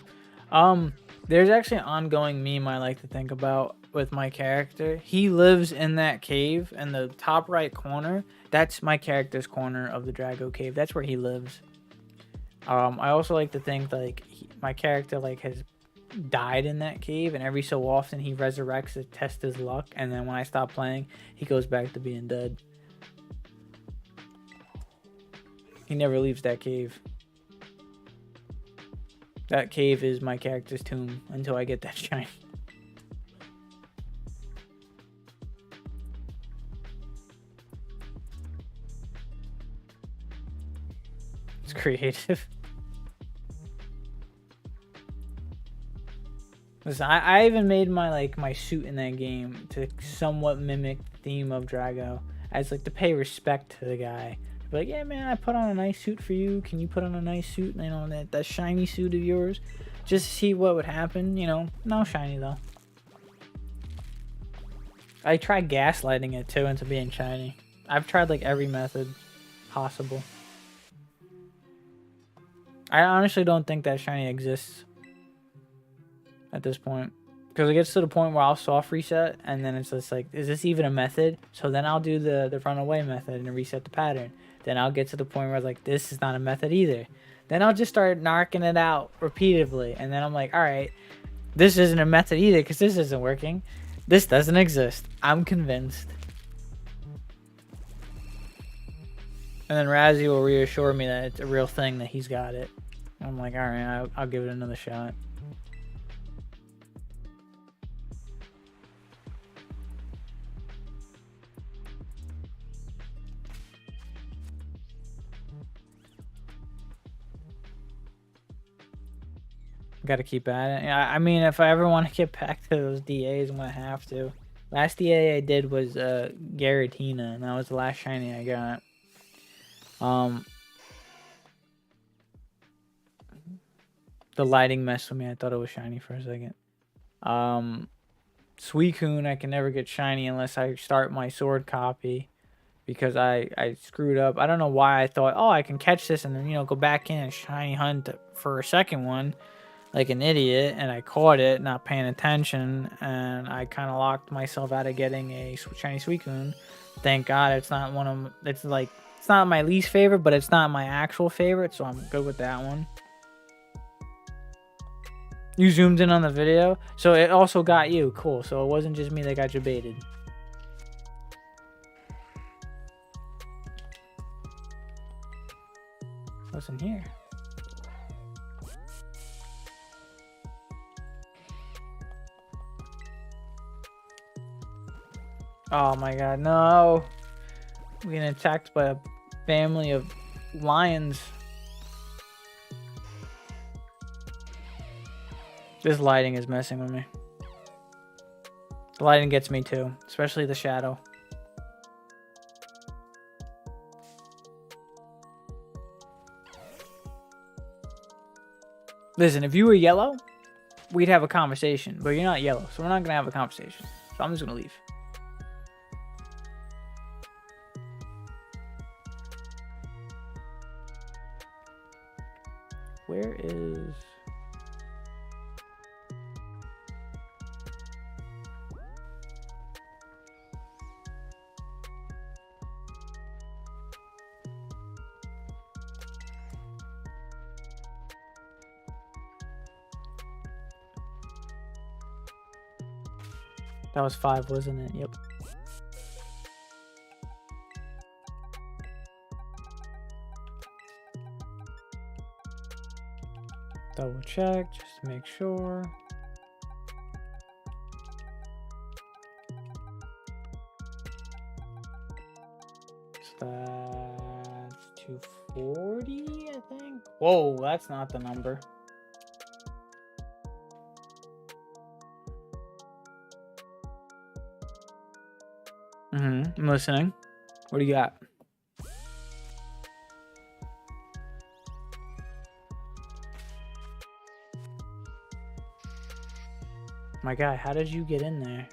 There's actually an ongoing meme I like to think about with my character. He lives in that cave in the top right corner. That's my character's corner of the Drago cave. That's where he lives. I also like to think like my character like has died in that cave, and every so often he resurrects to test his luck, and then when I stop playing, he goes back to being dead. He never leaves that cave. That cave is my character's tomb until I get that shine. It's creative. Listen, I even made my suit in that game to somewhat mimic the theme of Drago, as like to pay respect to the guy. Be like, yeah, man, I put on a nice suit for you. Can you put on a nice suit? You know, that shiny suit of yours, just to see what would happen. You know, no shiny though. I tried gaslighting it too into being shiny. I've tried like every method possible. I honestly don't think that shiny exists at this point, because it gets to the point where I'll soft reset and then it's just like, is this even a method? So then I'll do the runaway method and reset the pattern. Then I'll get to the point where I was like, this is not a method either. Then I'll just start narking it out repeatedly, and then I'm like, all right, this isn't a method either because this isn't working. This doesn't exist. I'm convinced. And then Razzie will reassure me that it's a real thing, that he's got it. I'm like, all right, I'll give it another shot. Got to keep at it. I mean, if I ever want to get back to those DAs, I'm going to have to. Last DA I did was Garatina, and that was the last shiny I got. The lighting messed with me. I thought it was shiny for a second. Suicune, I can never get shiny unless I start my sword copy, because I screwed up. I don't know why I thought, oh, I can catch this and then, you know, go back in and shiny hunt for a second one like an idiot, and I caught it not paying attention, and I kind of locked myself out of getting a shiny Suicune. Thank God it's not one of, it's like, it's not my least favorite, but it's not my actual favorite, so I'm good with that one. You zoomed in on the video, so it also got you. Cool. So it wasn't just me that got you baited. What's in here? Oh my god, no. We're getting attacked by a family of lions. This lighting is messing with me. The lighting gets me too, especially the shadow. Listen, if you were yellow, we'd have a conversation, but you're not yellow, so we're not gonna have a conversation. So I'm just gonna leave. Where is... That was 5, wasn't it? Yep. Double check just to make sure. So that's 240, I think. Whoa, that's not the number. I'm listening. What do you got? My guy, how did you get in there?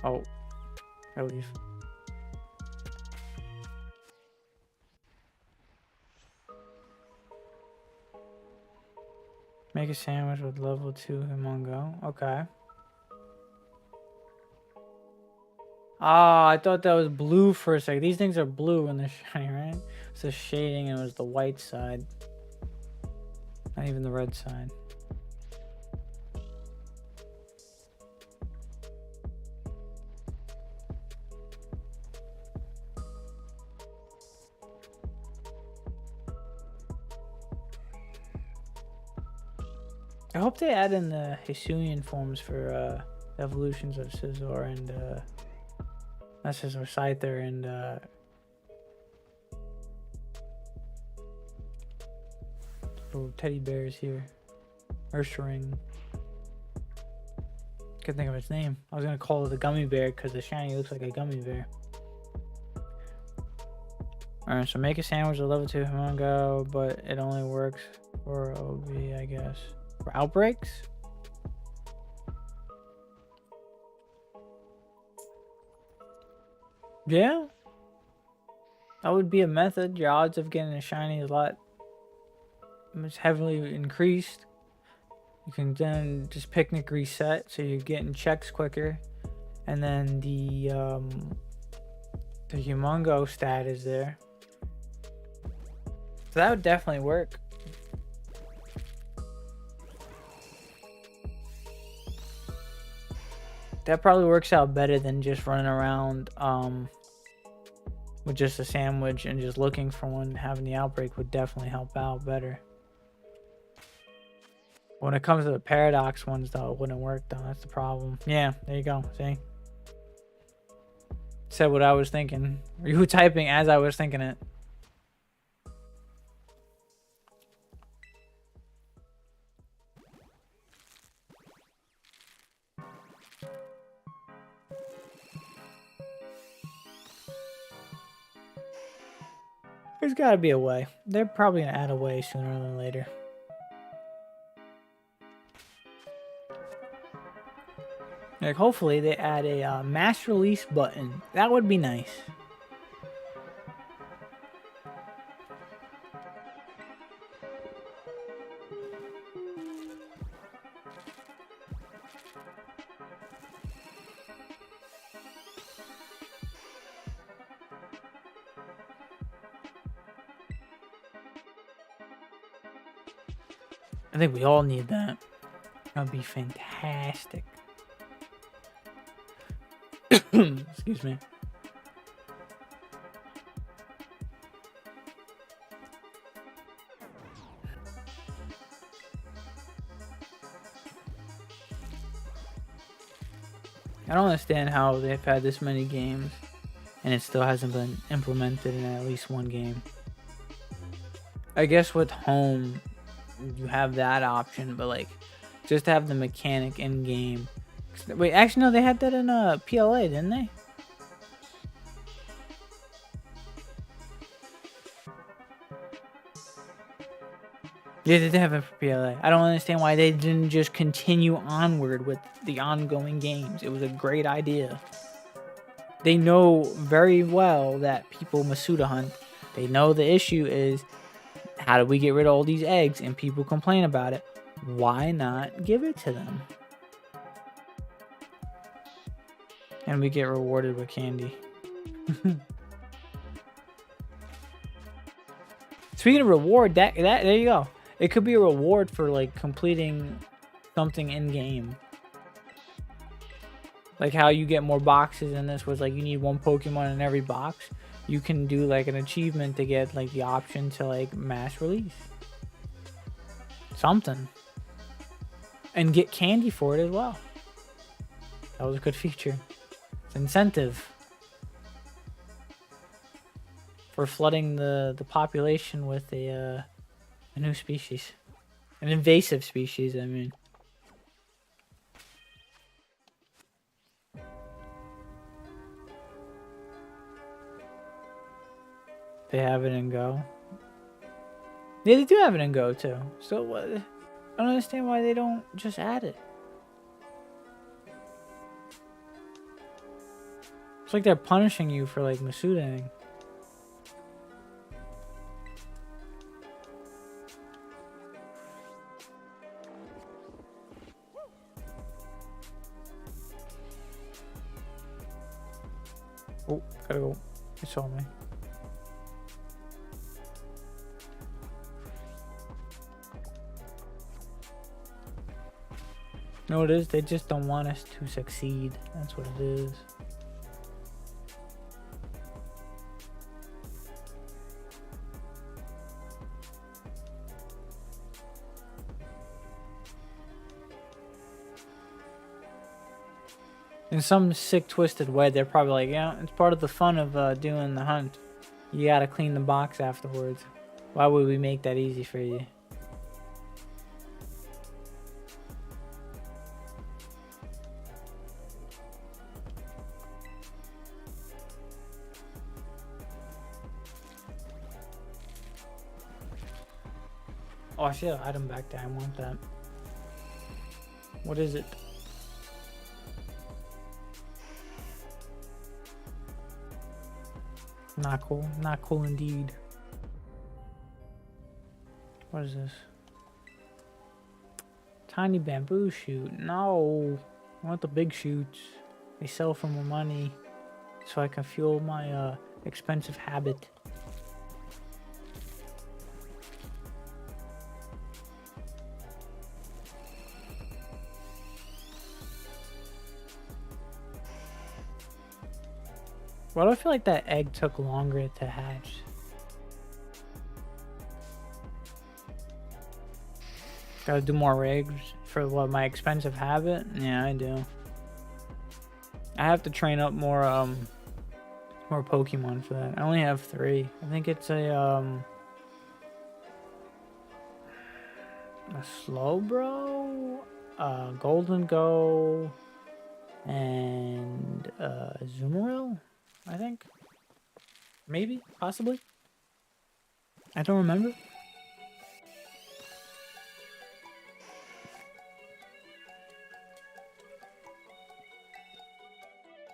Oh, I leave. Make a sandwich with level 2 Humongo. Okay. Ah, I thought that was blue for a second. These things are blue when they're shiny, right? It's the shading and it was the white side. Not even the red side. I hope they add in the Hisuian forms for evolutions of Scizor and not Scizor, Scyther and little teddy bears here. Ursaring. Couldn't think of its name. I was gonna call it a gummy bear because the shiny looks like a gummy bear. Alright, so make a sandwich with level 2 Humongo, but it only works for OB, I guess. For outbreaks? Yeah. That would be a method. Your odds of getting a shiny is a lot much heavily increased. You can then just picnic reset, so you're getting checks quicker. And then the Humongo stat is there. So that would definitely work. That probably works out better than just running around with just a sandwich and just looking for one. Having the outbreak would definitely help out better. When it comes to the paradox ones, though, it wouldn't work, though. That's the problem. Yeah, there you go. See? Said what I was thinking. You were typing as I was thinking it. There's got to be a way. They're probably going to add a way sooner than later. Like, hopefully they add a mass release button. That would be nice. I think we all need that. That would be fantastic. Excuse me. I don't understand how they've had this many games and it still hasn't been implemented in at least one game. I guess with home, you have that option, but like just to have the mechanic in game. Wait, actually no, they had that in PLA, didn't they? Yeah, they did have it for PLA. I don't understand why they didn't just continue onward with the ongoing games. It was a great idea. They know very well that people Masuda hunt. They know the issue is, how do we get rid of all these eggs? And people complain about it. Why not give it to them? And we get rewarded with candy. Speaking of reward, that there you go. It could be a reward for like completing something in game. Like how you get more boxes in this was like you need one Pokemon in every box. You can do like an achievement to get like the option to like mass release. something. And get candy for it as well. That was a good feature. It's incentive for flooding the population with a new species. An invasive species, I mean. They have it in Go. Yeah, they do have it in Go too. So what? I don't understand why they don't just add it. It's like they're punishing you for like Masuding. Oh, gotta go. He saw me. No, it is. They just don't want us to succeed. That's what it is. In some sick, twisted way, they're probably like, yeah, it's part of the fun of doing the hunt. You gotta clean the box afterwards. Why would we make that easy for you? Oh, I should have item back there. I want that. What is it? Not cool. Not cool indeed. What is this? Tiny bamboo shoot. No. I want the big shoots. They sell for more money. So I can fuel my expensive habit. Why do I feel like that egg took longer to hatch? Gotta do more eggs for what, my expensive habit? Yeah, I do. I have to train up more more Pokemon for that. I only have 3. I think it's a Slowbro, Golden Go, and Azumarill, I think. Maybe, possibly. I don't remember.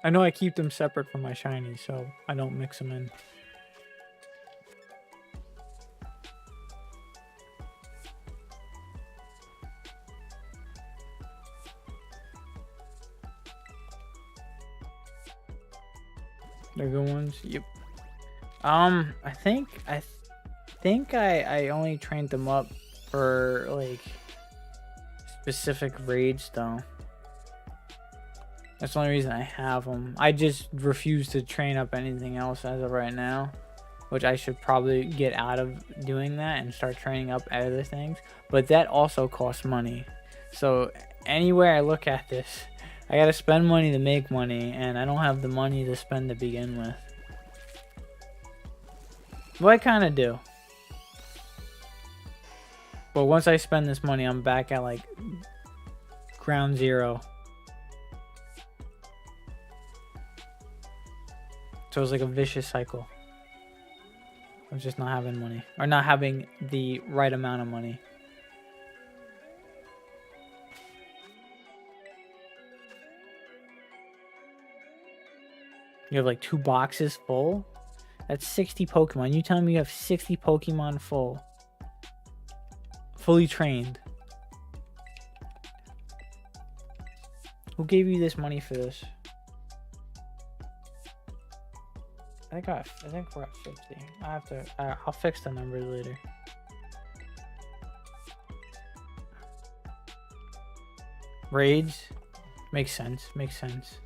I know I keep them separate from my shiny, so I don't mix them in. They're good ones. Yep. I think I only trained them up for like specific raids though. That's the only reason I have them. I just refuse to train up anything else as of right now, which I should probably get out of doing that and start training up other things. But that also costs money. So anywhere I look at this, I gotta spend money to make money, and I don't have the money to spend to begin with. Well, I kind of do. But once I spend this money, I'm back at like ground zero. So it's like a vicious cycle of just not having money, or not having the right amount of money. You have like 2 boxes full? That's 60 Pokemon. You telling me you have 60 Pokemon full? Fully trained. Who gave you this money for this? I think we're at 50. I have to. I'll fix the numbers later. Raids makes sense. Makes sense.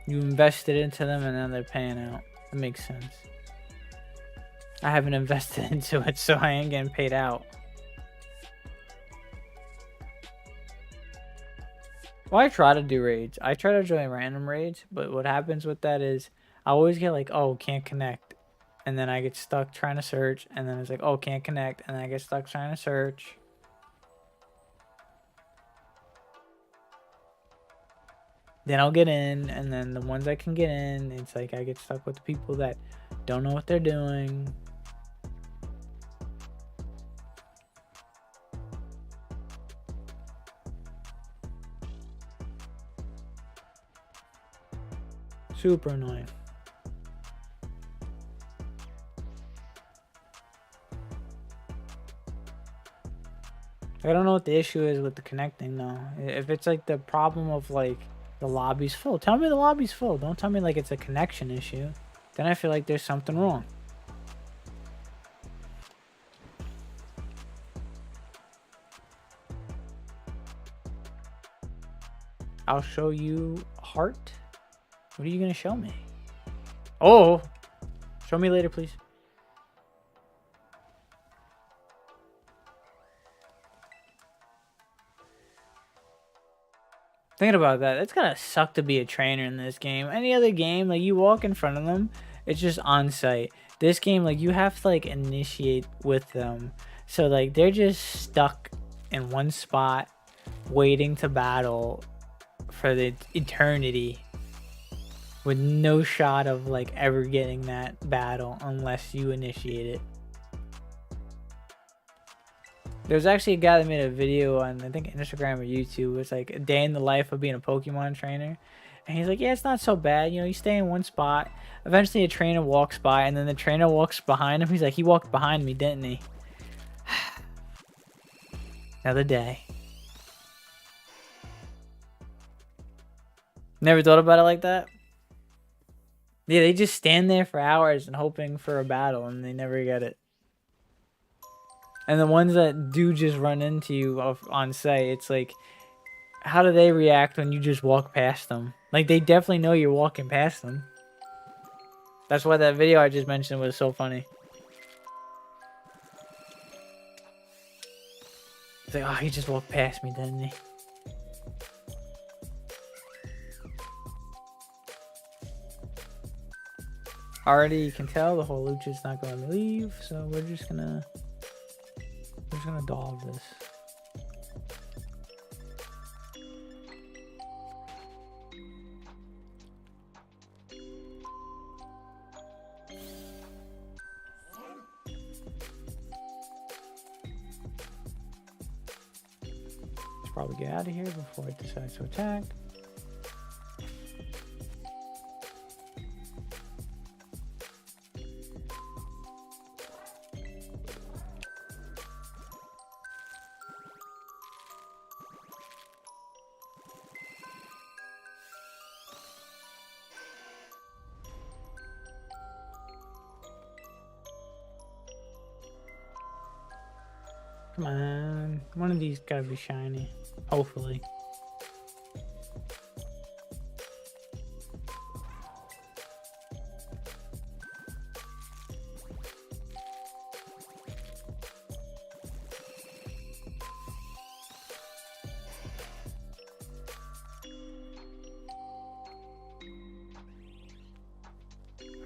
You invested into them and then they're paying out. It makes sense. I haven't invested into it, so I ain't getting paid out. Well, I try to do raids. I try to join random raids, but what happens with that is I always get like, oh, can't connect. And then I get stuck trying to search, and then it's like, oh, can't connect, and then I get stuck trying to search. Then I'll get in, and then the ones I can get in, it's like I get stuck with the people that don't know what they're doing. Super annoying. I don't know what the issue is with the connecting though. If it's like the problem of like the lobby's full, tell me the lobby's full. Don't tell me like it's a connection issue. Then I feel like there's something wrong. I'll show you heart. What are you gonna show me? Oh, show me later, please. Thinking about that, it's gotta suck to be a trainer in this game. Any other game, like you walk in front of them, it's just on site. This game, like you have to like initiate with them. So like they're just stuck in one spot, waiting to battle for the eternity with no shot of like ever getting that battle unless you initiate it. There's actually a guy that made a video on, I think, Instagram or YouTube. It's like a day in the life of being a Pokemon trainer. And he's like, yeah, it's not so bad. You know, you stay in one spot. Eventually a trainer walks by, and then the trainer walks behind him. He's like, he walked behind me, didn't he? Another day. Never thought about it like that? Yeah, they just stand there for hours and hoping for a battle, and they never get it. And the ones that do just run into you on site, it's like, how do they react when you just walk past them? Like, they definitely know you're walking past them. That's why that video I just mentioned was so funny. It's like, oh, he just walked past me, didn't he? Already, you can tell the whole Lucha's not going to leave, so we're just gonna dog this. Let's probably get out of here before it decides to attack. Come on, one of these gotta be shiny, hopefully.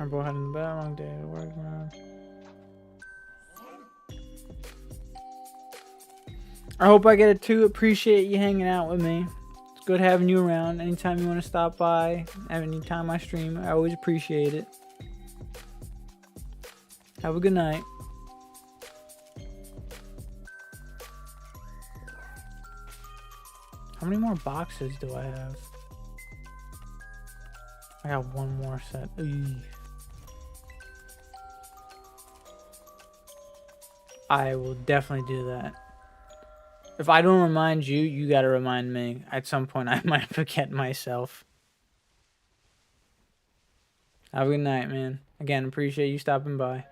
I'm both heading to bed, long day at work, man. I hope I get it too. Appreciate you hanging out with me. It's good having you around. Anytime you want to stop by, anytime I stream, I always appreciate it. Have a good night. How many more boxes do I have? I got one more set. Eey. I will definitely do that. If I don't remind you, you gotta remind me. At some point, I might forget myself. Have a good night, man. Again, appreciate you stopping by.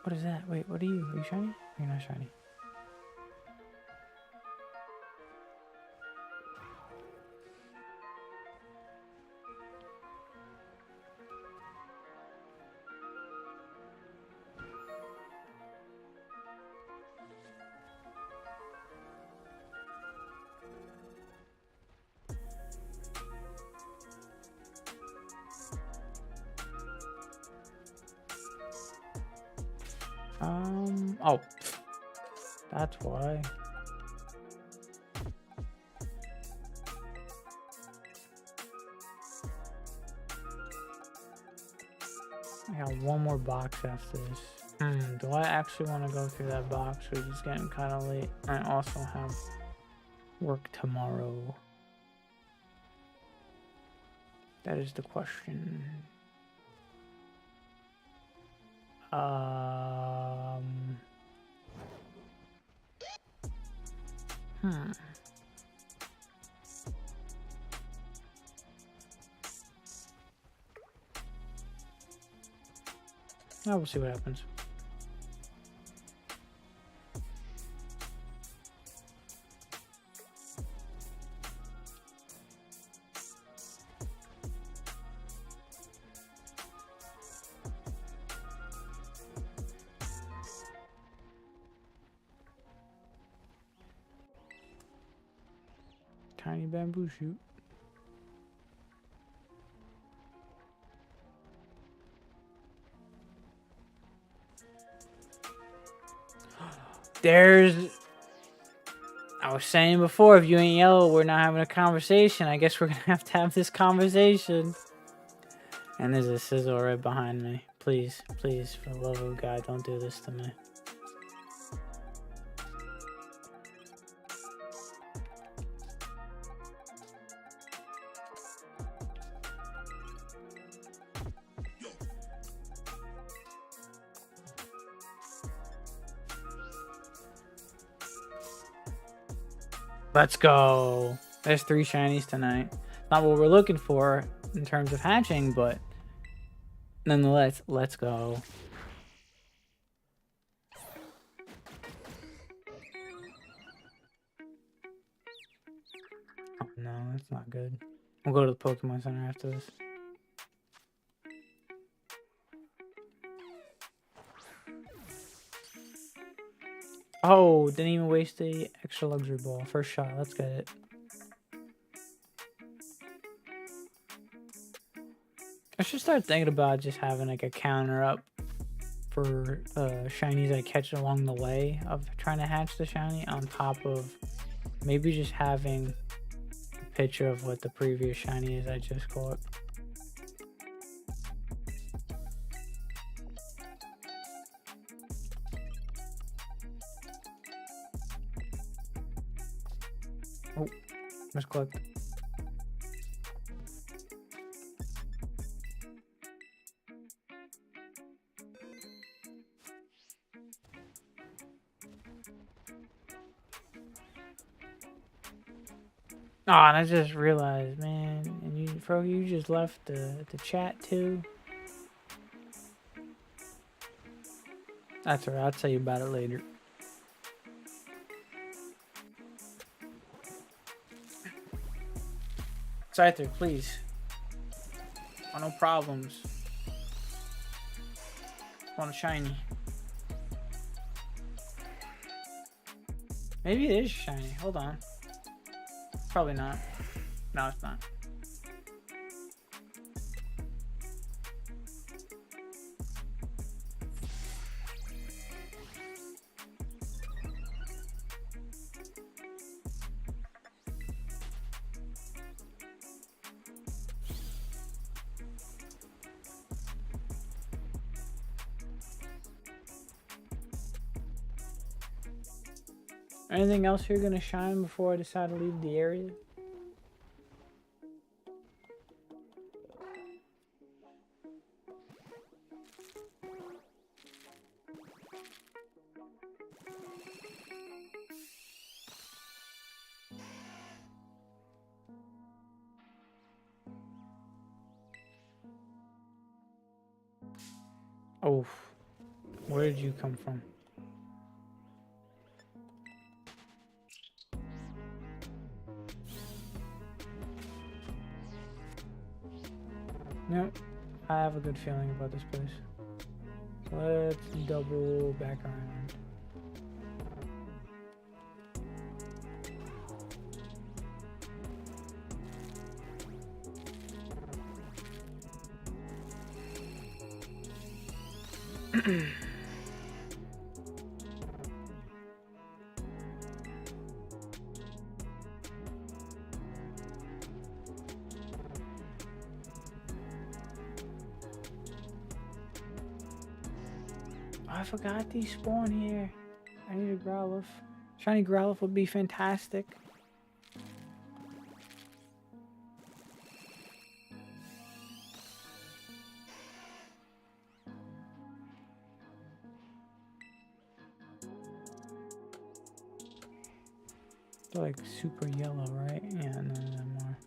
What is that? Wait, what are you? Are you shiny? You're not shiny. Oh, that's why. I got one more box after this. Do I actually want to go through that box? Which is getting kind of late. I also have work tomorrow. That is the question. Oh, we'll see what happens. Tiny bamboo shoot. I was saying before, if you ain't yellow, we're not having a conversation. I guess we're gonna have this conversation. And there's a sizzle right behind me. Please, please, for the love of God, don't do this to me. Let's go. There's 3 shinies tonight. Not what we're looking for in terms of hatching, but nonetheless, let's go. Oh no, that's not good. We'll go to the Pokemon Center after this. Oh, didn't even waste the extra luxury ball. First shot, let's get it. I should start thinking about just having like a counter up for shinies I catch along the way of trying to hatch the shiny, on top of maybe just having a picture of what the previous shiny is I just caught. Oh, misclicked. Oh, and I just realized, man, and you, Frogy, you just left the chat too. That's alright, I'll tell you about it later. Scyther, please. Oh, no problems. Want a shiny. Maybe it is shiny. Hold on. Probably not. No, it's not. Anything else you're gonna shine before I decide to leave the area? Oh, where did you come from? Nope, I have a good feeling about this place. Let's double back around. I forgot these spawn here. I need a Growlithe. Shiny Growlithe would be fantastic. They're like super yellow, right? Yeah, none of them are.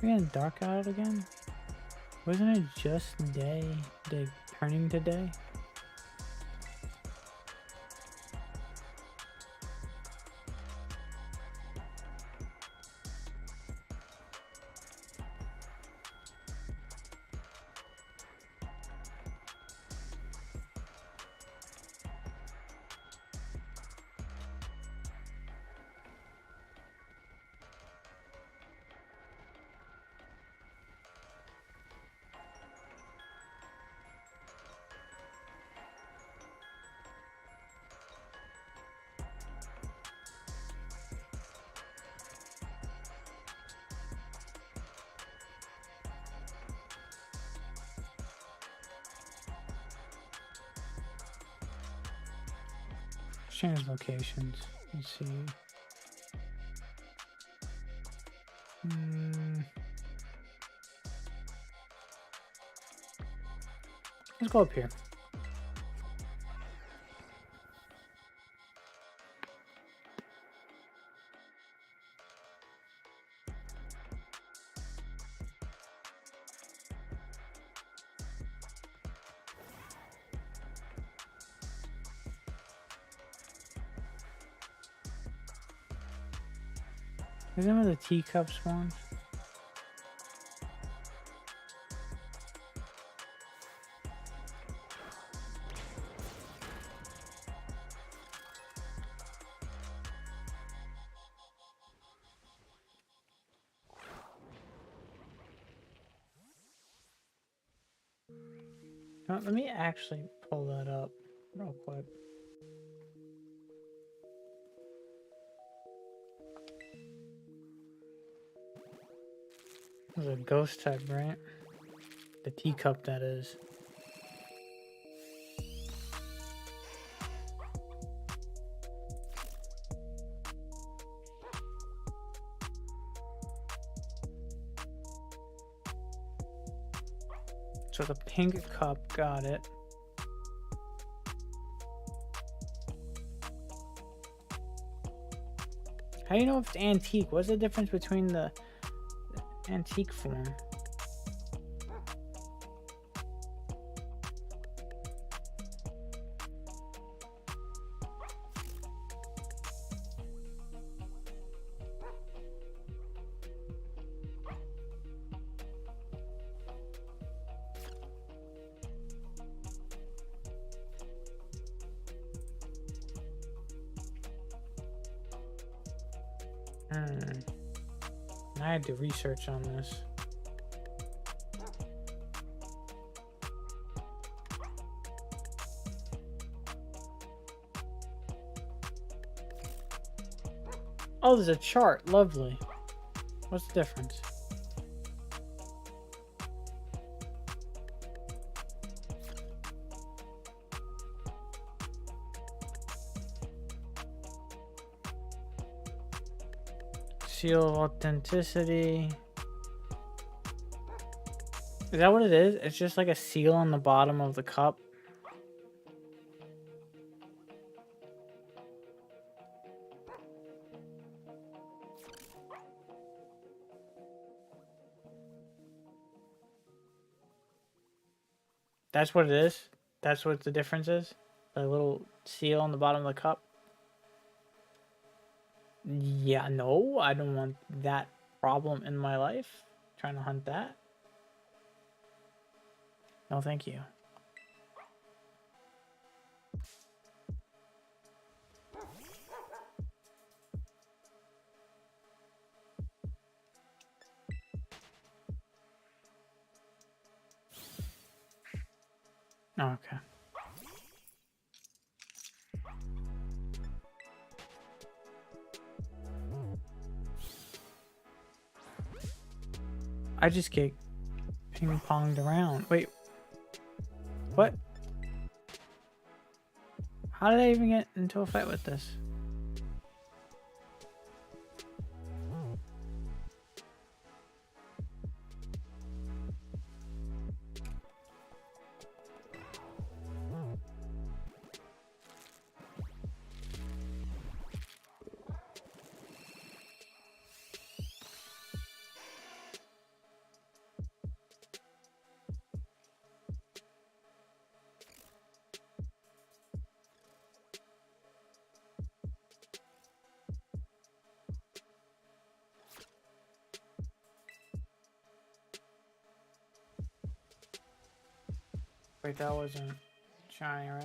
We're getting dark out again? Wasn't it just day? Day turning to day? Change locations. Let's see. Let's go up here. Isn't where the teacup spawns? Let me actually pull that up real quick. It was a ghost type, right? The teacup, that is. So the pink cup, got it. How do you know if it's antique? What's the difference between the antique form? I had to research on this. Oh, there's a chart. Lovely. What's the difference? Seal of authenticity. Is that what it is? It's just like a seal on the bottom of the cup. That's what it is? That's what the difference is? A little seal on the bottom of the cup? Yeah, no, I don't want that problem in my life. Trying to hunt that. No, thank you. Okay. I just get ping-ponged around. Wait. What? How did I even get into a fight with this? Wait, that wasn't shiny, right?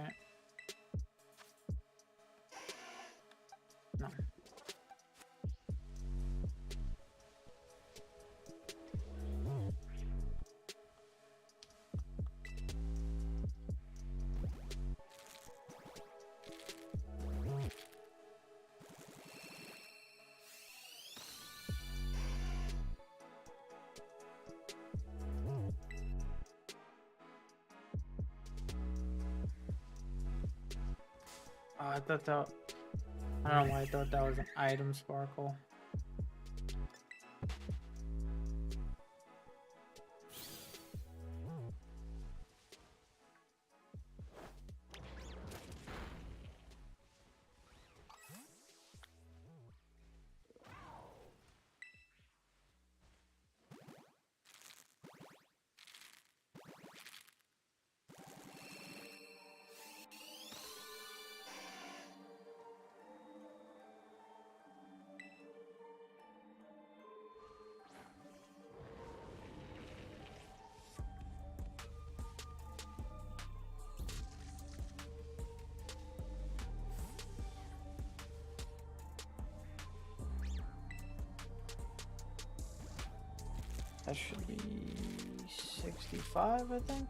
No. I thought that... I don't know why I thought that was an item sparkle. That should be 65, I think.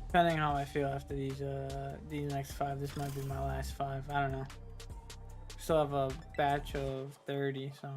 Depending on how I feel after these next 5, this might be my last 5. I don't know. Still have a batch of 30, so.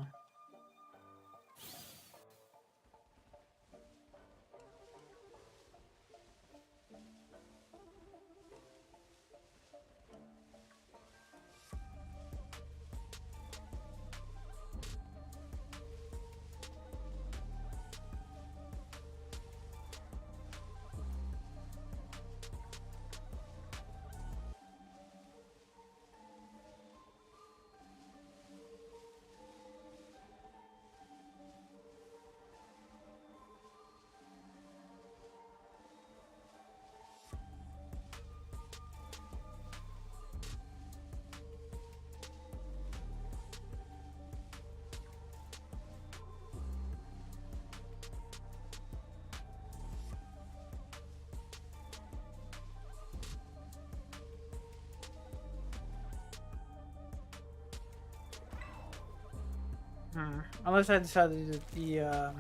Unless I decide to do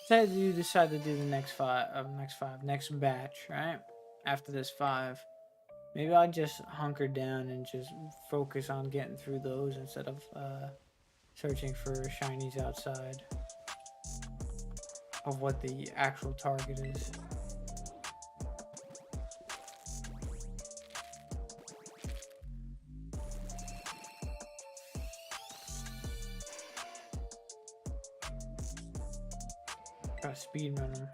say you decide to do the next next batch, right? After this 5. Maybe I'll just hunker down and just focus on getting through those instead of searching for shinies outside of what the actual target is. Gotta speed run them.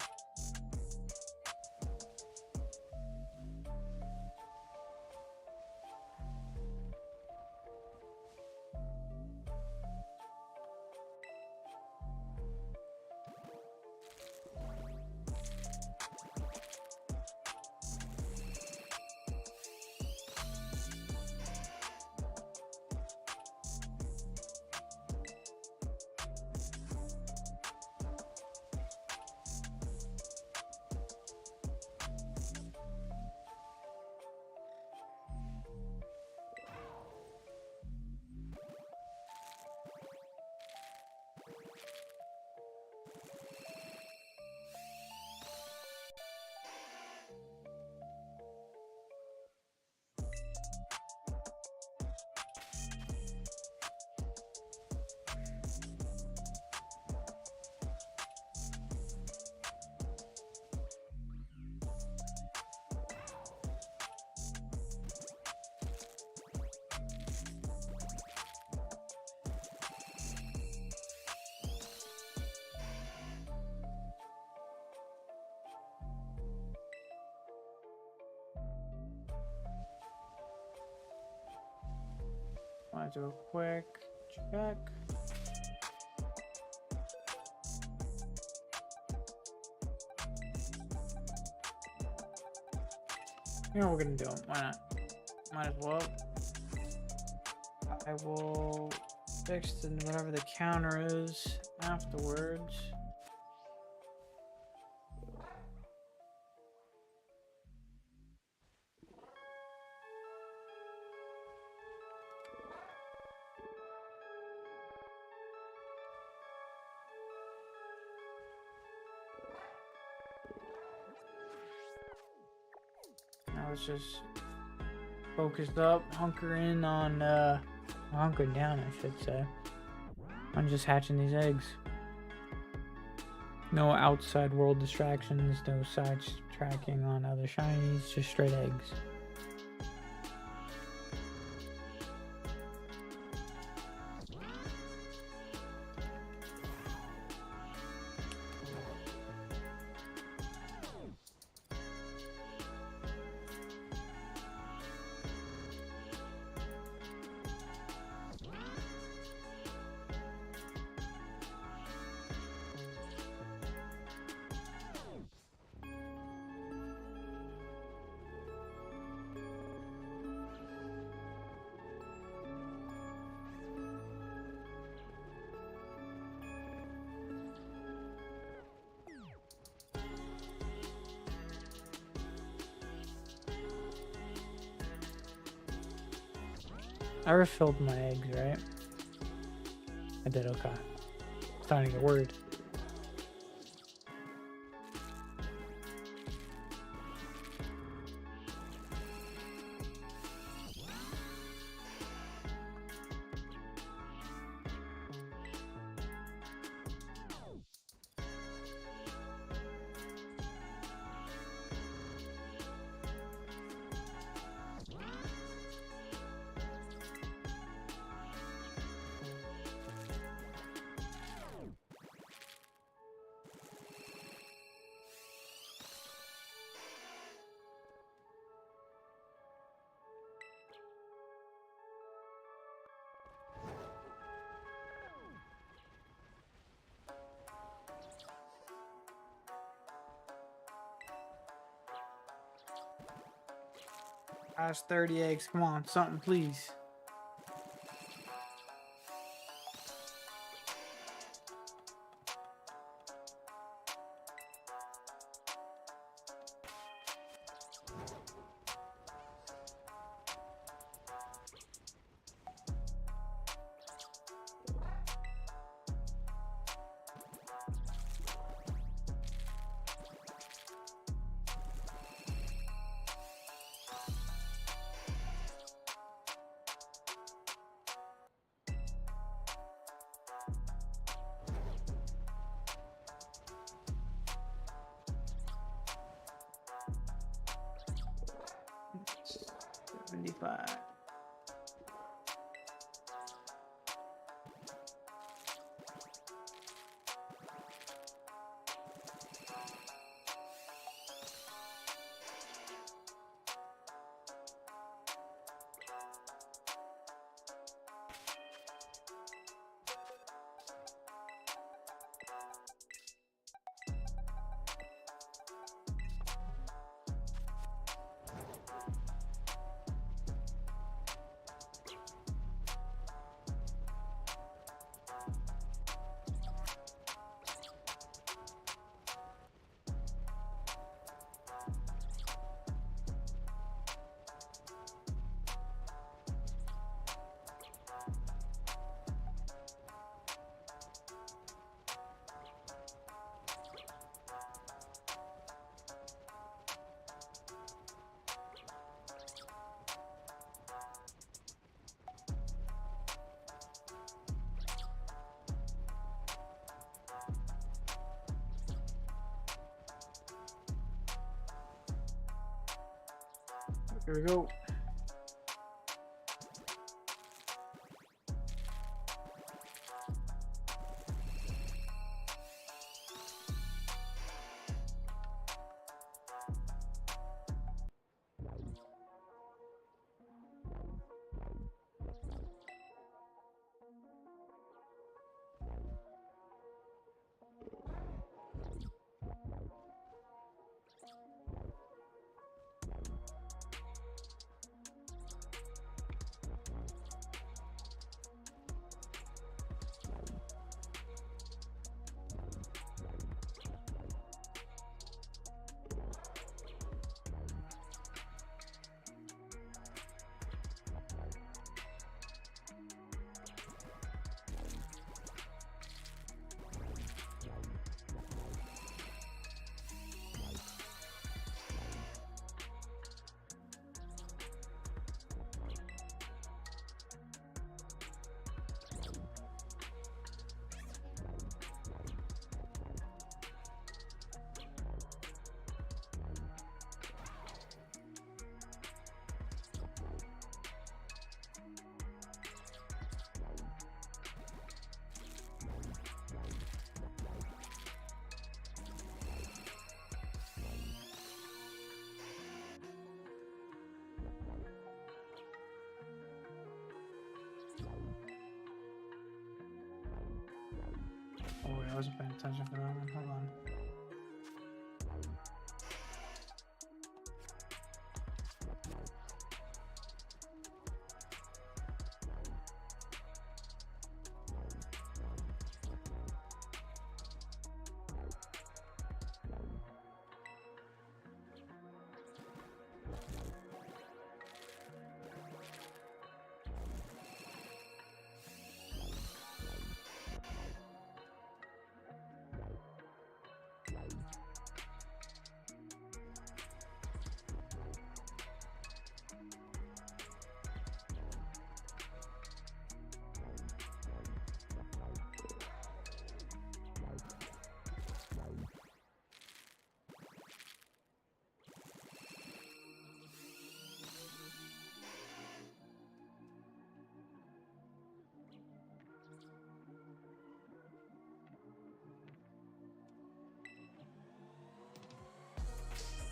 Want to do a quick check. You know what we're gonna do? Why not? Might as well. I will fix whatever the counter is afterwards. I was just focused up, hunker in on, hunker down, I should say, on just hatching these eggs. No outside world distractions, no side tracking on other shinies, just straight eggs. I refilled my eggs, right? I did, okay. Starting to get worried. That's 30 eggs. Come on, something, please. $1.75. Here we go. Oh, I wasn't paying attention for that one. Hold on.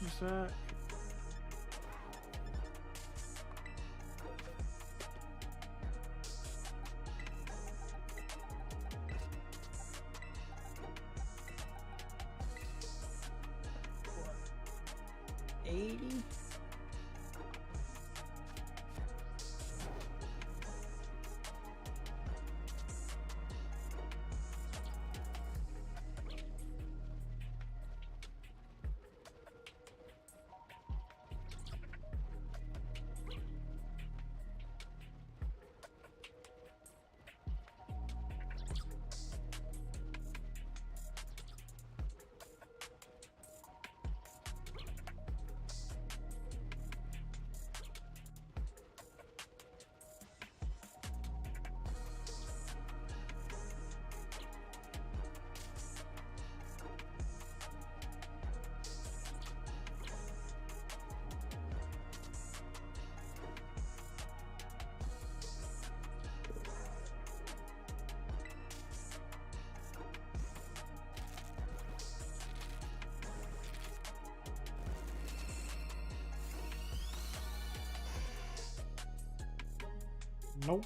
What's that? What? 80? Nope.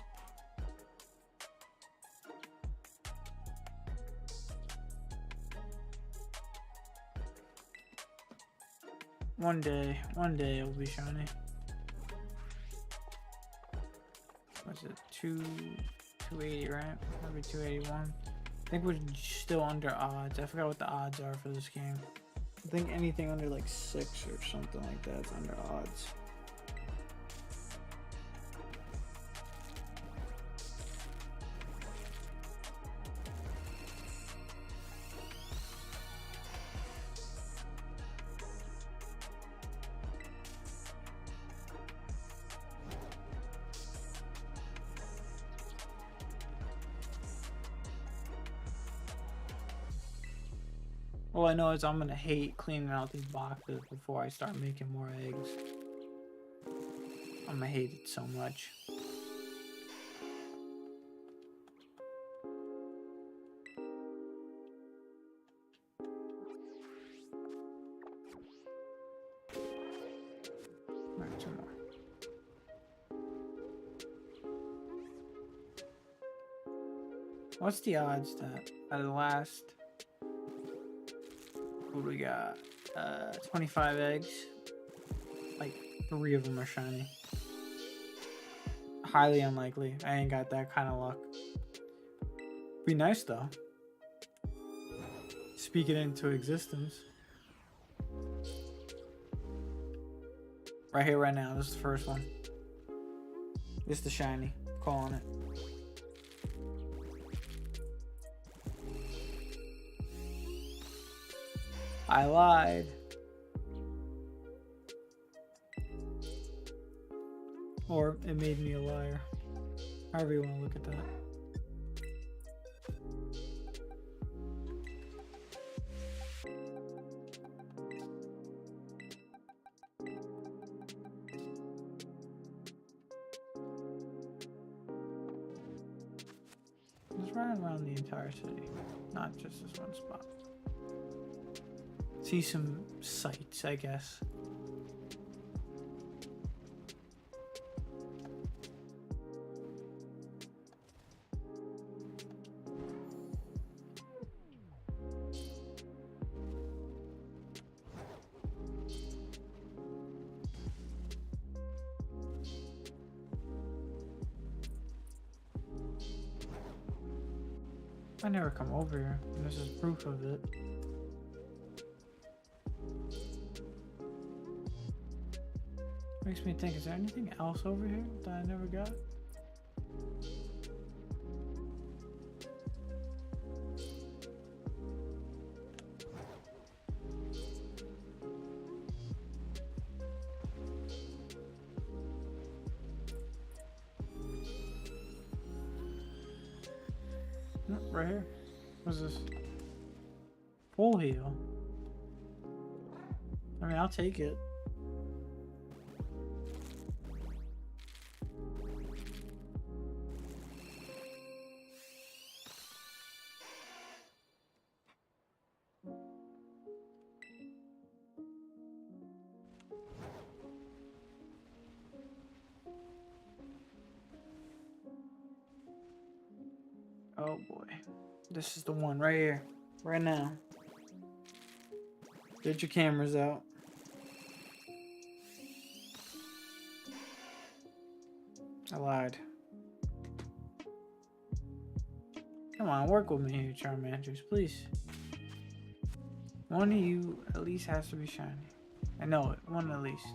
One day it'll be shiny. What's it? 280, right? Maybe 281. I think we're still under odds. I forgot what the odds are for this game. I think anything under like 6 or something like that is under odds. All I know is I'm gonna hate cleaning out these boxes before I start making more eggs. I'm gonna hate it so much. Alright, 2 more. What's the odds that out of the last... What do we got? 25 eggs. Like 3 of them are shiny. Highly unlikely. I ain't got that kind of luck. Be nice though. Speak it into existence. Right here, right now. This is the first one. This is the shiny. Calling it. I lied. Or it made me a liar. However you want to look at that. Just run around the entire city, not just this one spot. See some sights, I guess. I never come over here, and this is proof of it. Makes me think, is there anything else over here that I never got? No, right here. What's this? Full heal. I mean, I'll take it. Oh boy. This is the one right here. Right now. Get your cameras out. I lied. Come on, work with me here, Charmanders, please. One of you at least has to be shiny. I know it. One at least.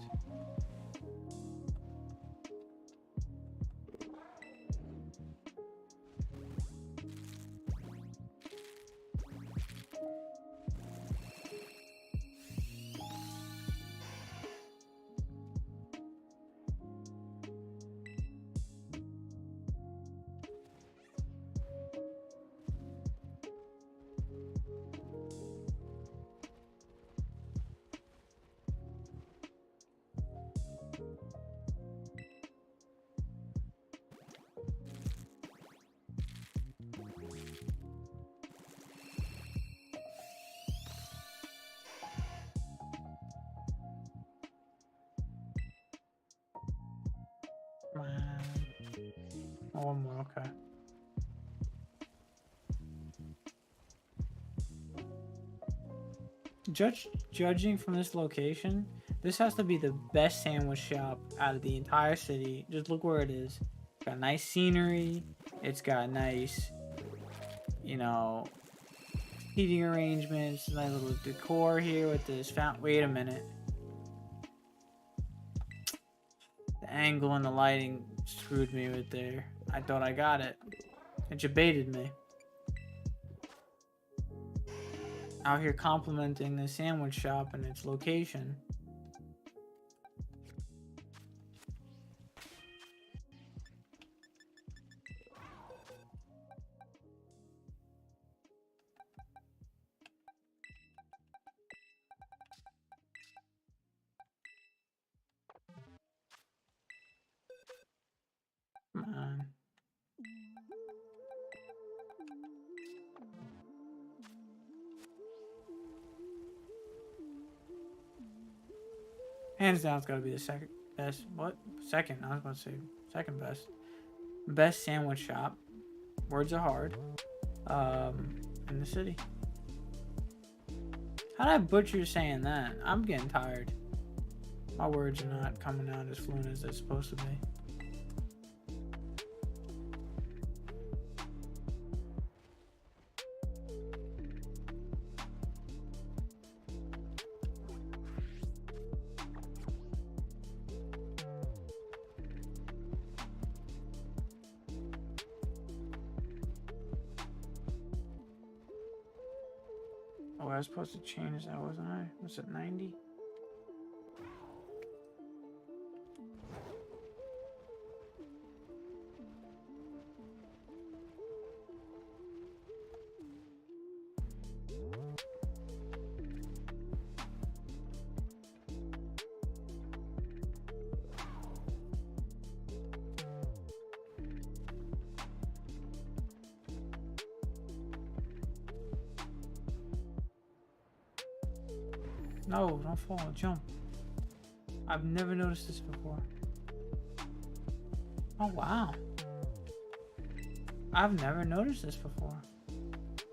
Oh, one more, okay. Judging from this location, this has to be the best sandwich shop out of the entire city. Just look where it is. It's got nice scenery. It's got nice, you know, seating arrangements, nice little decor here with this fountain. Wait a minute. The angle and the lighting screwed me right there. I thought I got it. It baited me. Out here complimenting the sandwich shop and its location. Come on. Hands down, it's gotta be the second best. What? Second? I was about to say second best. Best sandwich shop. Words are hard. In the city. How did I butcher saying that? I'm getting tired. My words are not coming out as fluent as they're supposed to be. Oh, I was supposed to change that, wasn't I? Was it 90? No, don't fall, jump. I've never noticed this before. Oh, wow. I've never noticed this before.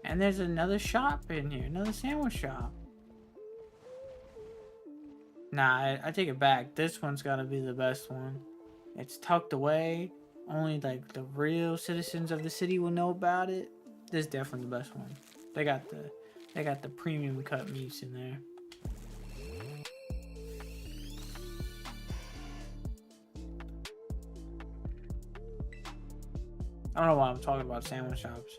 And there's another shop in here, another sandwich shop. Nah, I take it back. This one's gotta be the best one. It's tucked away. Only like the real citizens of the city will know about it. This is definitely the best one. They got the premium cut meats in there. I don't know why I'm talking about sandwich shops.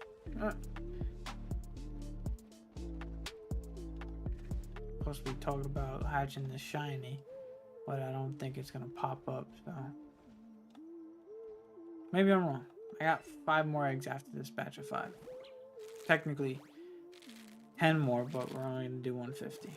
Supposed to be talking about hatching the shiny, but I don't think it's gonna pop up, so maybe I'm wrong. I got 5 more eggs after this batch of 5. Technically 10 more, but we're only gonna do 150.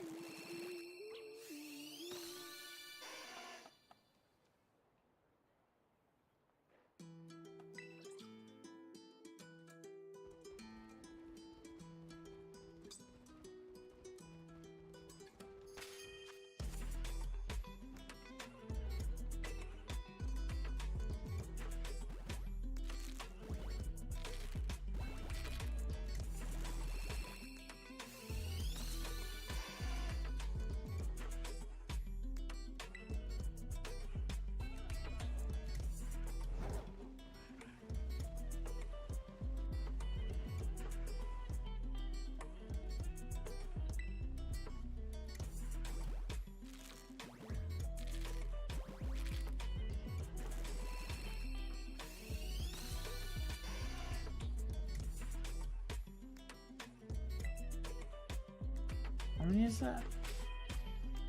How many is that?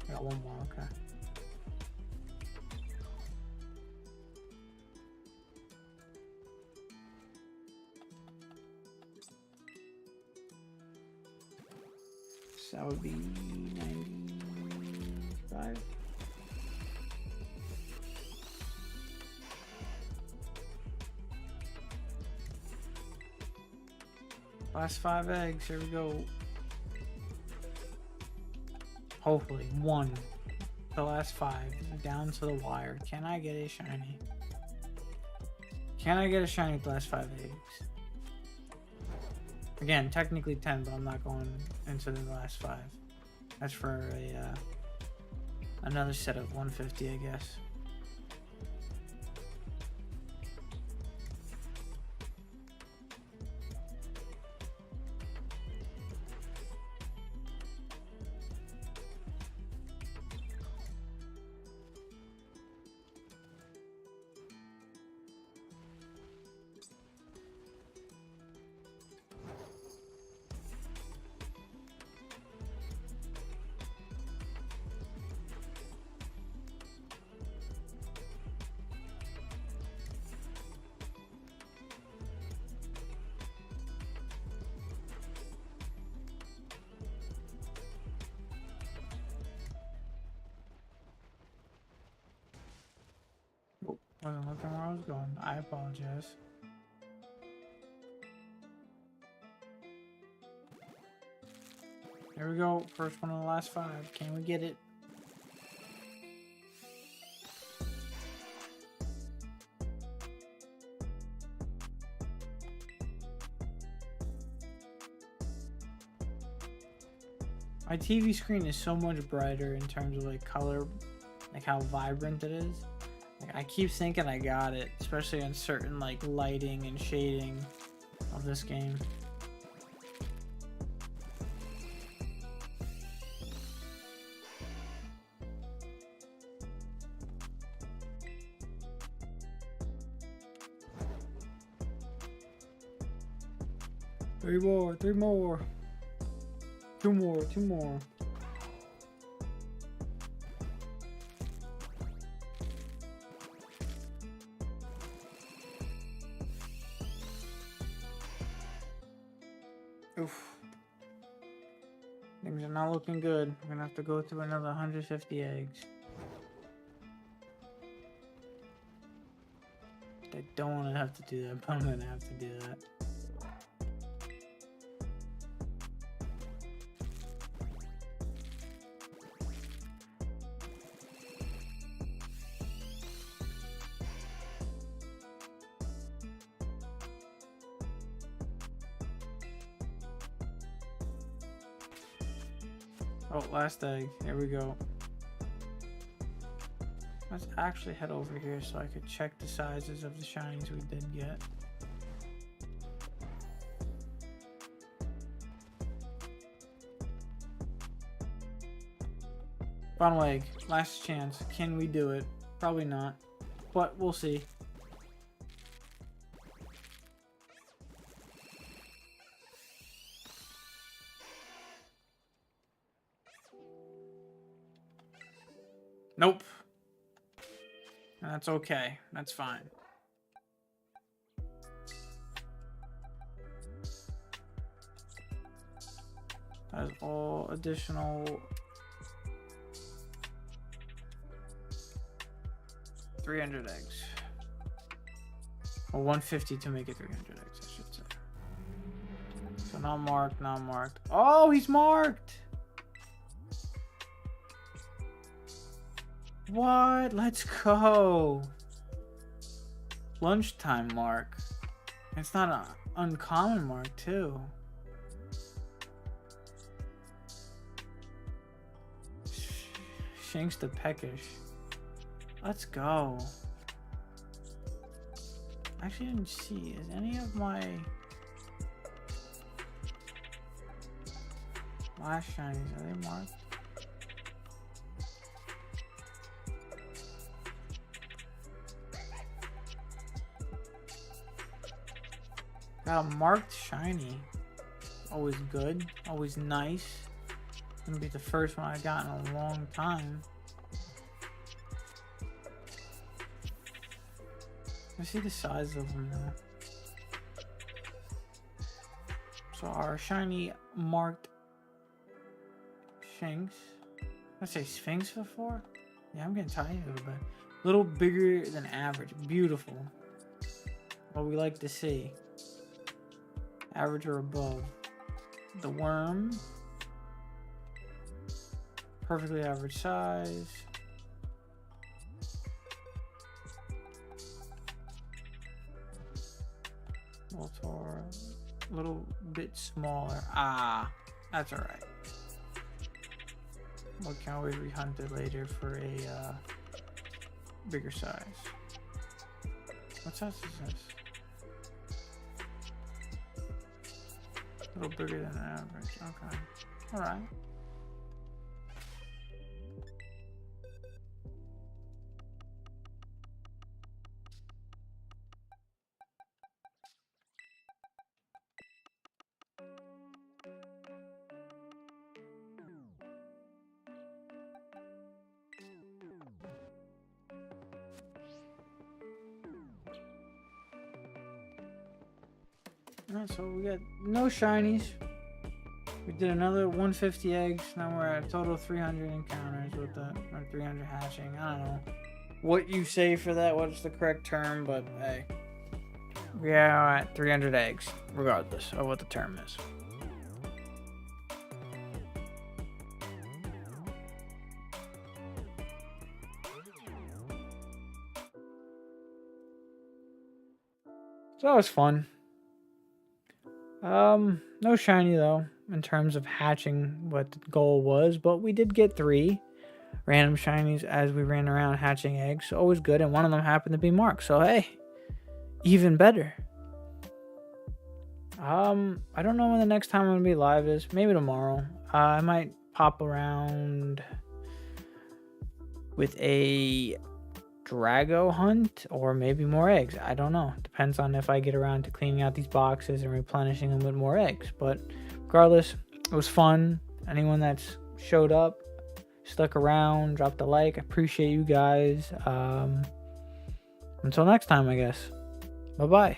I got 1 more, okay. So that would be 95. Last 5 eggs, here we go. Hopefully, 1. The last 5. Down to the wire. Can I get a shiny? Can I get a shiny with the last 5 eggs? Again, technically 10, but I'm not going into the last 5. That's for a another set of 150, I guess. Wasn't looking where I was going. I apologize. Here we go. First one of the last 5. Can we get it? My TV screen is so much brighter in terms of like color, like how vibrant it is. Like, I keep thinking I got it, especially on certain like lighting and shading of this game. Three more, 2 more. 2 more. Oof. Things are not looking good. We're gonna have to go through another 150 eggs. I don't want to have to do that, but I'm gonna have to do that. Oh, last egg. Here we go. Let's actually head over here so I could check the sizes of the shinies we did get. Final egg. Last chance. Can we do it? Probably not. But we'll see. Nope. That's okay. That's fine. That is all additional 300 eggs. Or 150 to make it 300 eggs, I should say. So not marked, not marked. Oh, he's marked! What? Let's go. Lunchtime mark. It's not an uncommon mark too. Shinx the Peckish. Let's go. Actually, I didn't see. Is any of my last shinies, are they marked? Got a marked shiny. Always good. Always nice. Gonna be the first one I got in a long time. Let's see the size of them now. So our shiny marked Shinx. I say Sphinx before? Yeah, I'm getting tired a little bit. A little bigger than average. Beautiful. What we like to see. Average or above. The worm. Perfectly average size. bit smaller. Ah, that's all right. We can always rehunt it later for a bigger size. What size is this? A little bigger than average. Okay. All right. Alright, so we got no shinies. We did another 150 eggs. Now we're at a total of 300 encounters with the or 300 hatching. I don't know what you say for that. What's the correct term? But hey, we are at 300 eggs, regardless of what the term is. So that was fun. No shiny though, in terms of hatching what the goal was, but we did get 3 random shinies as we ran around hatching eggs. So always good, and one of them happened to be Mark. So hey, even better. I don't know when the next time I'm gonna be live is. Maybe tomorrow. I might pop around with a Drago hunt or maybe more eggs. I don't know. Depends on if I get around to cleaning out these boxes and replenishing them with more eggs. But regardless, it was fun. Anyone that's showed up, stuck around, dropped a like, I appreciate you guys. Until next time, I guess. Bye-bye.